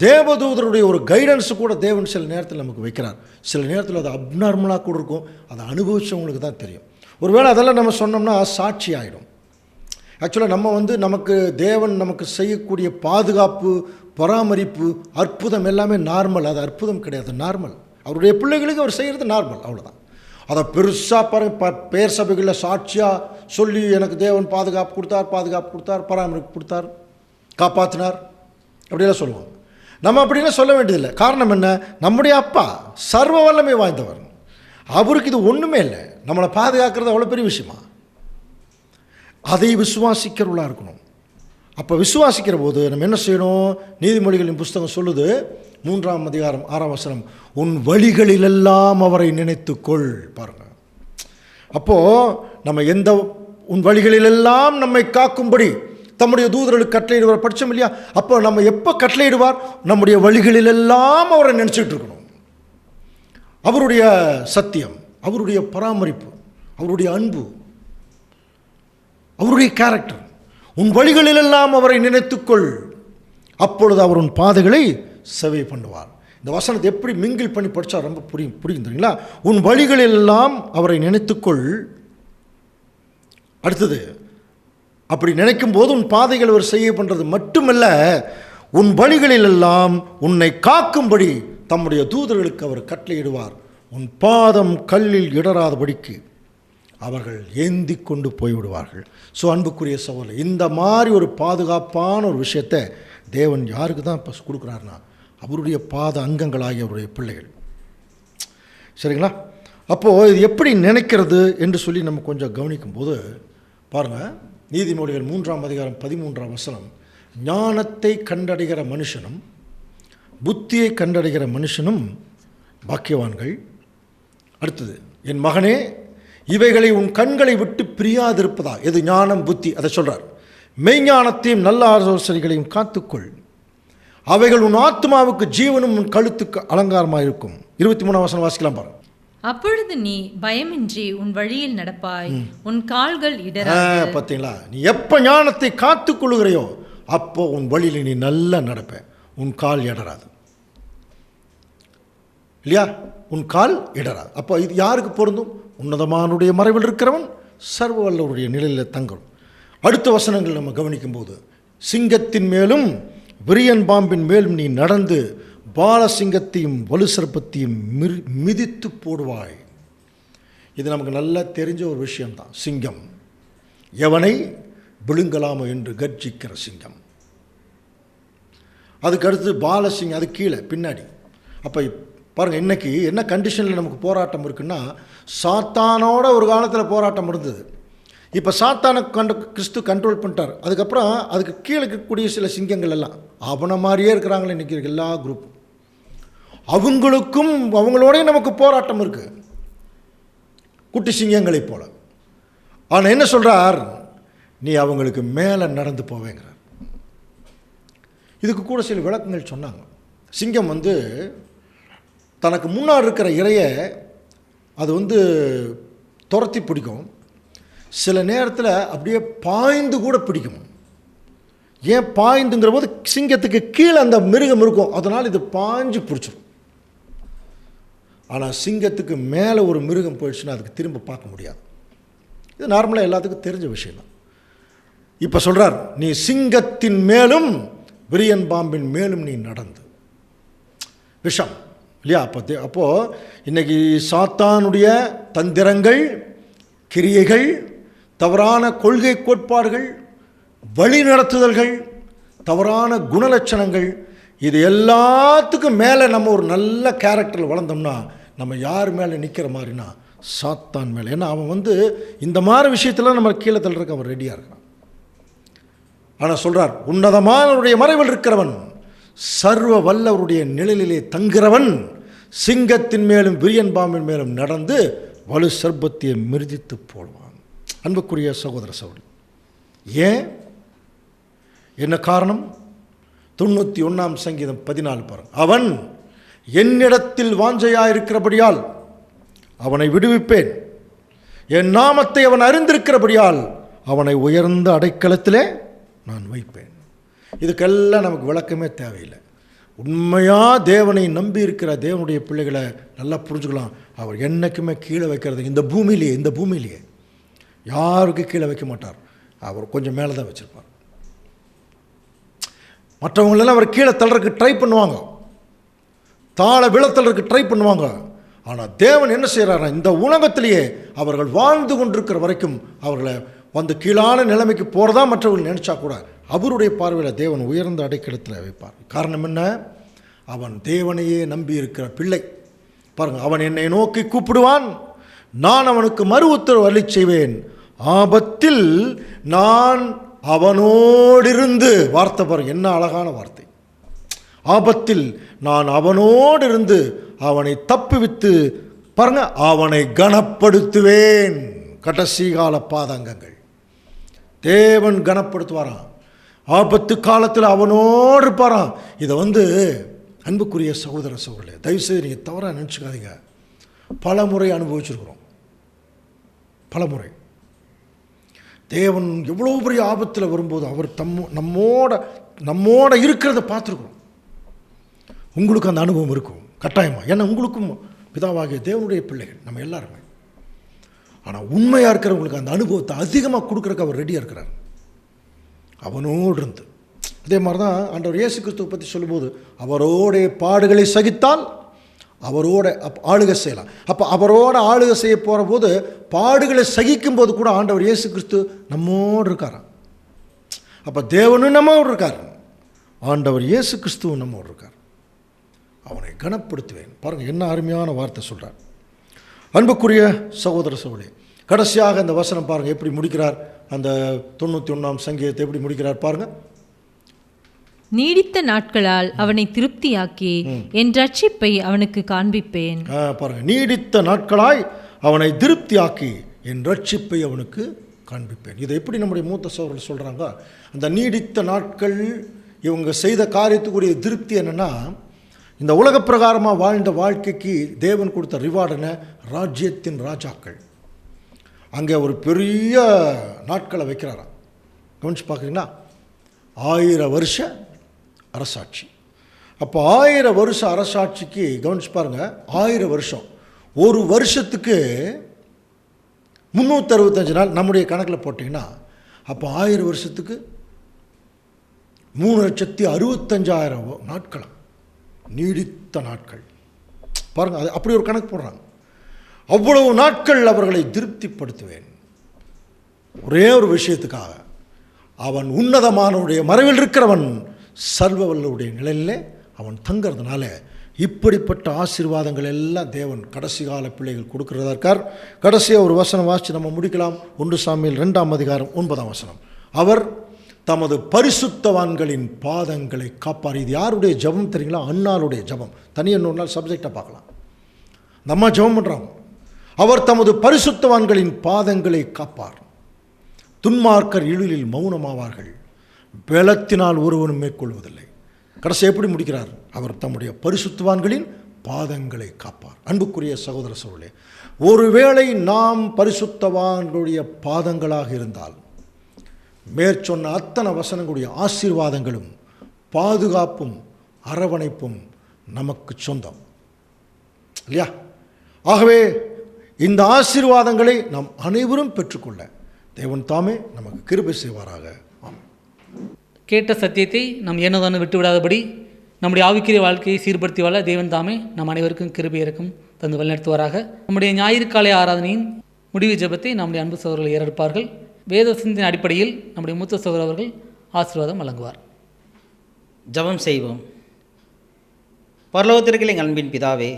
தேவதூதருடைய ஒரு கைடன்ஸு கூட தேவன் சில நேரத்தில் நமக்கு வைக்கிறார். சில நேரத்தில் அது அப்நார்மலாக கூட இருக்கும். அதை அனுபவிச்சவங்களுக்கு தான் தெரியும். ஒருவேளை அதெல்லாம் நம்ம சொன்னோம்னா சாட்சி ஆகிடும். ஆக்சுவலாக நம்ம நமக்கு தேவன் நமக்கு செய்யக்கூடிய பாதுகாப்பு, பராமரிப்பு, அற்புதம் எல்லாமே நார்மல். அது அற்புதம் கிடையாது, நார்மல். அவருடைய பிள்ளைகளுக்கு அவர் செய்கிறது நார்மல், அவ்வளோதான். அதை பெருசாக பாருங்க, பேர் சபைகளில் சாட்சியாக சொல்லி எனக்கு தேவன் பாதுகாப்பு கொடுத்தார், பராமரிப்பு கொடுத்தார், காப்பாற்றினார் அப்படியெல்லாம் சொல்லுவாங்க. நம்ம அப்படிலாம் சொல்ல வேண்டியதில்லை. காரணம் என்ன? நம்முடைய அப்பா சர்வ வல்லமை வாய்ந்தவர். அவருக்கு இது ஒன்றுமே இல்லை. நம்மளை பாதுகாக்கிறது அவ்வளோ பெரிய விஷயமா? அதை விசுவாசிக்கிறவர்களாக இருக்கணும். அப்போ விசுவாசிக்கிற போது நம்ம என்ன செய்யணும்? நீதிமொழிகளின் புஸ்தகம் சொல்லுது, 3:6 உன் வழிகளிலெல்லாம் அவரை நினைத்துக்கொள். பாருங்கள், அப்போது நம்ம உன் வழிகளிலெல்லாம் நம்மை காக்கும்படி தம்முடைய தூதர்களுக்கு கட்டளையிடுவார் படித்தோம் இல்லையா? அப்போ நம்ம எப்போ கட்டளையிடுவார்? நம்முடைய வழிகளிலெல்லாம் அவரை நினச்சிட்டு இருக்கணும். அவருடைய சத்தியம், அவருடைய பராமரிப்பு, அவருடைய அன்பு, அவருடைய கேரக்டர். உன் வழிகளிலெல்லாம் அவரை நினைத்துக்கொள், அப்பொழுது அவர் உன் பாதைகளை செவை பண்ணுவார். இந்த வசனத்தை எப்படி மிங்கிள் பண்ணி படித்தா ரொம்ப புரியும் தெரியுங்களா? உன் வழிகளெல்லாம் அவரை நினைத்துக்கொள். அடுத்தது, அப்படி நினைக்கும் போது உன் பாதைகள் அவர் செய்ய பண்ணுறது மட்டுமல்ல, உன் வழிகளிலெல்லாம் உன்னை காக்கும்படி தம்முடைய தூதர்களுக்கு அவர் கட்டளையிடுவார். உன் பாதம் கல்லில் இடராதபடிக்கு அவர்கள் ஏந்தி கொண்டு போய்விடுவார்கள். ஸோ அன்புக்குரிய சகோதரர், இந்த மாதிரி ஒரு பாதுகாப்பான ஒரு விஷயத்தை தேவன் யாருக்கு தான் இப்போ கொடுக்குறாருன்னா, அவருடைய பாத அங்கங்களாகிய அவருடைய பிள்ளைகள். சரிங்களா? அப்போது இது எப்படி நினைக்கிறது என்று சொல்லி நம்ம கொஞ்சம் கவனிக்கும்போது பாருங்கள், நீதிமொழிகள் 3ஆம் அதிகாரம் 13ஆம் வசனம், ஞானத்தை கண்டடைகிற மனுஷனும் புத்தியை கண்டடைகிற மனுஷனும் பாக்கியவான்கள். அடுத்தது, என் மகனே இவைகளை உன் கண்களை விட்டு பிரியாதிருப்பதா. எது? ஞானம், புத்தி. அதை சொல்கிறார். மெய்ஞானத்தையும் நல்ல ஆலோசனைகளையும் காத்துக்கொள், அவைகள் உன் ஆத்மாவுக்கு ஜீவனும் உன் கழுத்துக்கு அலங்காரமாக இருக்கும். 23ஆம் வசனம் வாசிக்கலாம் பாருங்க. அப்பொழுது நீ பயமின்றி உன் வழியில் நடப்பாய், உன் கால்கள் இடராது. பார்த்தீங்களா, நீ எப்போ ஞானத்தை காத்துக்கொள்ளுகிறையோ அப்போ உன் வழியில் நீ நல்லா நடப்ப, உன் கால் இடராது. இல்லையா? உன் கால் இடராது. அப்போ இது யாருக்கு பொருந்தும்? உன்னதமானுடைய மறைவில் இருக்கிறவன் சர்வ வல்லவருடைய நிலையில் தங்கும். அடுத்த வசனங்கள் நம்ம கவனிக்கும்போது, சிங்கத்தின் மேலும் விரியன் பாம்பின் மேலும் நீ நடந்து பாலசிங்கத்தையும் வலு சர்ப்பத்தையும் மிதித்து போடுவாய். இது நமக்கு நல்லா தெரிஞ்ச ஒரு விஷயம்தான். சிங்கம் எவனை விழுங்கலாமோ என்று கர்ஜிக்கிற சிங்கம். அதுக்கு அடுத்து பாலசிங்கம், அது கீழே பின்னாடி. அப்போ பாருங்கள், இன்றைக்கி என்ன கண்டிஷனில் நமக்கு போராட்டம் இருக்குன்னா, சாத்தானோட ஒரு காலத்தில் போராட்டம் இருந்தது. இப்போ சாத்தானை கிறிஸ்து கண்ட்ரோல் பண்ணிட்டார். அதுக்கப்புறம் அதுக்கு கீழே இருக்கக்கூடிய சில சிங்கங்கள் எல்லாம் அவனை மாதிரியே இருக்கிறாங்களே இன்றைக்கி எல்லா குரூப்பும். அவங்களுக்கும் அவங்களோடய நமக்கு போராட்டம் இருக்குது, குட்டி சிங்கங்களை போல. ஆனால் என்ன சொல்கிறார்? நீ அவங்களுக்கு மேலே நடந்து போவேங்கிறார். இதுக்கு கூட சில விளக்கங்கள் சொன்னாங்க. சிங்கம் தனக்கு முன்னாடி இருக்கிற இரையை அது துரத்தி பிடிக்கும். சில நேரத்தில் அப்படியே பாய்ந்து கூட பிடிக்கும். ஏன் பாய்ந்துங்கிற போது சிங்கத்துக்கு கீழே அந்த மிருகம் இருக்கும், அதனால் இது பாய்ஞ்சு பிடிச்சிடும். ஆனால் சிங்கத்துக்கு மேலே ஒரு மிருகம் போயிடுச்சுன்னா அதுக்கு திரும்ப பார்க்க முடியாது. இது நார்மலாக எல்லாத்துக்கும் தெரிஞ்ச விஷயம்தான். இப்போ சொல்கிறார், நீ சிங்கத்தின் மேலும் விரியன் பாம்பின் மேலும் நீ நடந்து. விஷம் இல்லையா? அப்போது இன்றைக்கி சாத்தானுடைய தந்திரங்கள், கிரியைகள், தவறான கொள்கை கோட்பாடுகள், வழிநடத்துதல்கள், தவறான குணலட்சணங்கள், இது எல்லாத்துக்கும் மேலே நம்ம ஒரு நல்ல கேரக்டரில் வளர்ந்தோம்னா நம்ம யார் மேலே நிற்கிற மாதிரினா சாத்தான் மேலே. ஏன்னா அவன் இந்த மாதிரி விஷயத்தில் நம்ம கீழே தள்ளுறதுக்கு அவன் ரெடியாக இருக்கான். ஆனால் சொல்கிறார், உன்னதமானவருடைய மறைவில் இருக்கிறவன் சர்வ வல்லவருடைய நிழலிலே தங்குகிறவன் சிங்கத்தின் மேலும் விரியன் பாம்பின் மேலும் நடந்து வலு சர்ப்பத்தை மிதித்து போடுவான். அன்புக்குரிய சகோதர சகோதரி, ஏன் என்ன காரணம்? 91ஆம் சங்கீதம் 14 பாருங்க. அவன் என்னிடத்தில் வாஞ்சையாயிருக்கிறபடியால் அவனை விடுவிப்பேன், என் நாமத்தை அவன் அறிந்திருக்கிறபடியால் அவனை உயர்ந்த அடைக்கலத்திலே நான் வைப்பேன். இதுக்கெல்லாம் நமக்கு விளக்கமே தேவையில்லை. உண்மையாக தேவனை நம்பி இருக்கிற தேவனுடைய பிள்ளைகளை நல்லா புரிஞ்சுக்கலாம். அவர் என்றைக்குமே கீழே வைக்கிறது இந்த பூமியிலேயே யாருக்கு கீழே வைக்க மாட்டார். அவர் கொஞ்சம் மேலே தான் வச்சுருப்பார். மற்றவங்களெல்லாம் அவர் கீழே தள்ளுறதுக்கு ட்ரை பண்ணுவாங்க, தாழ விழத்தள்ளுறதுக்கு ட்ரை பண்ணுவாங்க. ஆனால் தேவன் என்ன செய்கிறாரா, இந்த உலகத்திலேயே அவர்கள் வாழ்ந்து கொண்டிருக்கிற வரைக்கும் அவர்களை கீழான நிலைமைக்கு போகிறதா மற்றவர்கள் நினச்சா கூட அவருடைய பார்வையில் தேவன் உயர்ந்த அடைக்கலத்தில் வைப்பார். காரணம் என்ன? அவன் தேவனையே நம்பி இருக்கிற பிள்ளை. பாருங்கள், அவன் என்னை நோக்கி கூப்பிடுவான், நான் அவனுக்கு மறு உத்தரவு அள்ளி செய்வேன், ஆபத்தில் நான் அவனோடிருந்து. வார்த்தை பாருங்கள், என்ன அழகான வார்த்தை. ஆபத்தில் நான் அவனோடிருந்து அவனை தப்புவித்து பாருங்க, அவனை கனப்படுத்துவேன். கடைசி கால பாதங்கங்கள் தேவன் கனப்படுத்துவாராம். ஆபத்து காலத்தில் அவனோடு இருப்பாராம். இதை அன்புக்குரிய சகோதர சகோதரர்களே, தயவுசெய்து நீங்கள் தவறாக நினச்சிக்காதீங்க. பல முறை அனுபவிச்சிருக்கிறோம். பல முறை தேவன் எவ்வளோ பெரிய ஆபத்தில் வரும்போது அவர் நம்மோட இருக்கிறத பார்த்துருக்குறோம். உங்களுக்கு அந்த அனுபவம் இருக்கும் கட்டாயமாக. ஏன்னா உங்களுக்கும் பிதாவாகிய தேவனுடைய பிள்ளைகள் நம்ம எல்லாருமே. ஆனால் உண்மையாக இருக்கிறவங்களுக்கு அந்த அனுபவத்தை அதிகமாக கொடுக்குறக்கு அவர் ரெடியாக இருக்கிறார், அவனோடு இருந்து. அதே மாதிரி தான் ஆண்டவர் இயேசு கிறிஸ்துவை பற்றி சொல்லும்போது, அவரோடைய பாடுகளை சகித்தால் அவரோட ஆளுகை செய்யலாம். அப்போ அவரோட ஆளுகை செய்ய போகிற போது பாடுகளை சகிக்கும் போது கூட ஆண்டவர் இயேசு கிறிஸ்து நம்மோடு இருக்காராம். அப்போ தேவனும் நம்மோடு இருக்கார், ஆண்டவர் இயேசு கிறிஸ்துவும் நம்மோடு இருக்கார். அவனை கனப்படுத்துவேன். பாருங்கள் என்ன அருமையான வார்த்தை சொல்கிறார். அன்புக்குரிய சகோதர சகோதரி, கடைசியாக இந்த வசனம் பாருங்கள் எப்படி முடிக்கிறார். அந்த 91ஆம் சங்கீதத்தை எப்படி முடிக்கிறார் பாருங்கள். நீடித்த நாட்களால் அவனை திருப்தியாக்கி என் ரட்சிப்பை அவனுக்கு காண்பிப்பேன். பாருங்க, நீடித்த நாட்களாய் அவனை திருப்தியாக்கி என் ரட்சிப்பை அவனுக்கு காண்பிப்பேன். இதை எப்படி நம்முடைய மூத்த சகோதரர்கள் சொல்கிறாங்க? அந்த நீடித்த நாட்கள் இவங்க செய்த காரியத்துக்குரிய திருப்தி என்னென்னா, இந்த உலக பிரகாரமாக வாழ்ந்த வாழ்க்கைக்கு தேவன் கொடுத்த ரிவார்டுன ராஜ்யத்தின் ராஜாக்கள். அங்கே ஒரு பெரிய நாட்களை வைக்கிறாராம். கவனிச்சு பார்க்குறீங்களா? 1000 வருஷ அரசாட்சி. அப்போ 1000 வருஷ அரசாட்சிக்கு கவனிச்சு பாருங்கள், 1000 வருஷம், ஒரு வருஷத்துக்கு 365 நாள் நம்முடைய கணக்கில் போட்டிங்கன்னா அப்போ 1000 வருஷத்துக்கு 3,65,000 நாட்கள், நீடித்த நாட்கள். பாருங்கள், அது அப்படி ஒரு கணக்கு போடுறாங்க. அவ்வளவு நாட்கள் அவர்களை திருப்திப்படுத்துவேன். ஒரே ஒரு விஷயத்துக்காக, அவன் உன்னதமானவனுடைய மறைவில் இருக்கிறவன் சர்வ வல்லவருடைய நிலையிலே அவன் தங்கிறதுனால இப்படிப்பட்ட ஆசீர்வாதங்கள் எல்லாம் தேவன் கடைசி கால பிள்ளைகள் கொடுக்கிறதா இருக்கார். கடைசியாக ஒரு வசனம் வாசித்து நம்ம முடிக்கலாம். 1 சாமுவேல் 2ஆம் அதிகாரம் 9ஆம் வசனம். அவர் தமது பரிசுத்தவான்களின் பாதங்களை காப்பார். இது யாருடைய ஜபம் தெரியுங்களா? அன்னாளுடைய ஜபம். தனியாக இன்னொரு நாள் சப்ஜெக்டை பார்க்கலாம். நம்ம ஜபம் பண்ணுறோம். அவர் தமது பரிசுத்தவான்களின் பாதங்களை காப்பார். துன்மார்க்கர் இருளில் மௌனமாவார்கள், பலத்தினால் ஒருவனும் மேற்கொள்வதில்லை. கடைசி எப்படி முடிக்கிறார்? அவர் தம்முடைய பரிசுத்தவான்களின் பாதங்களை காப்பார். அன்புக்குரிய சகோதர சகோதரர்களே, ஒருவேளை நாம் பரிசுத்தவான்களுடைய பாதங்களாக இருந்தால் மேற்சொன்ன அத்தனை வசனங்களுடைய ஆசீர்வாதங்களும் பாதுகாப்பும் அரவணைப்பும் நமக்கு சொந்தம் இல்லையா? ஆகவே இந்த ஆசீர்வாதங்களை நாம் அனைவரும் பெற்றுக்கொள்ள தேவன் தாமே நமக்கு கிருபை செய்வாராக. கேட்ட சத்தியத்தை நாம் ஏனோதானோ விட்டுவிடாதபடி நம்முடைய ஆவிக்குரிய வாழ்க்கையை சீர்படுத்தி வாழ தேவன் தாமே நம் அனைவருக்கும் கிருபை இறக்கும் தந்து வழிநடத்துவாராக. நம்முடைய ஞாயிறு காலை ஆராதனையின் முடிவு ஜெபத்தை நம்முடைய அன்பு சகோதரர்கள் ஏறெடுப்பார்கள். வேதத்தின் அடிப்படையில் நம்முடைய மூத்த சகோதரர் அவர்கள் ஆசீர்வாதம் வழங்குவார். ஜெபம் செய்வோம். பரலோகத்திற்கில் எங்கள் அன்பின் பிதாவே,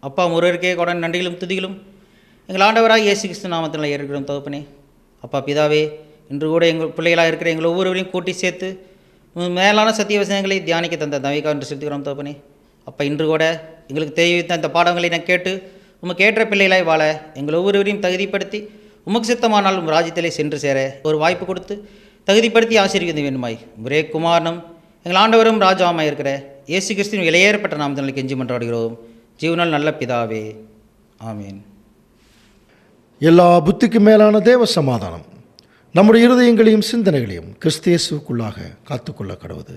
அப்பா ஒருவருக்கே கூட நன்றிகளும் துதிகளும் எங்கள் ஆண்டவராக இயேசு கிறிஸ்து நாமத்தில் ஏற்கிறோம் தகப்பனே. அப்பா பிதாவே, இன்று கூட எங்கள் பிள்ளைகளாக இருக்கிற எங்கள் ஒவ்வொருவரையும் கூட்டி சேர்த்து மேலான சத்திய வசனங்களை தியானிக்க தந்த தவிகா என்று செலுத்துகிறோம் தகப்பனே. அப்பா இன்று கூட எங்களுக்கு தெரிவித்த இந்த பாடங்களை நான் கேட்டு உமக்கு ஏற்ற பிள்ளைகளாய் வாழ எங்கள் ஒவ்வொருவரையும் தகுதிப்படுத்தி உமக்கு சித்தமானால் உம் ராஜ்யத்திலே சென்று சேர ஒரு வாய்ப்பு கொடுத்து தகுதிப்படுத்தி ஆசீர்வதிக்க வேண்டுமாய் ஒரே குமாரனும் எங்கள் ஆண்டவரும் ராஜாவாக இருக்கிற இயேசு கிறிஸ்துவின் விலையேறப்பட்ட நாமத்தினால் கெஞ்சி மன்றாடுகிறோம் ஜீவனால் நல்ல பிதாவே, ஆமீன். எல்லா புத்திக்கு மேலான தேவ சமாதானம் நம்முடைய இருதயங்களையும் சிந்தனைகளையும் கிறிஸ்து இயேசுவுக்குள்ளாக காத்துக்கொள்ள கடவுது.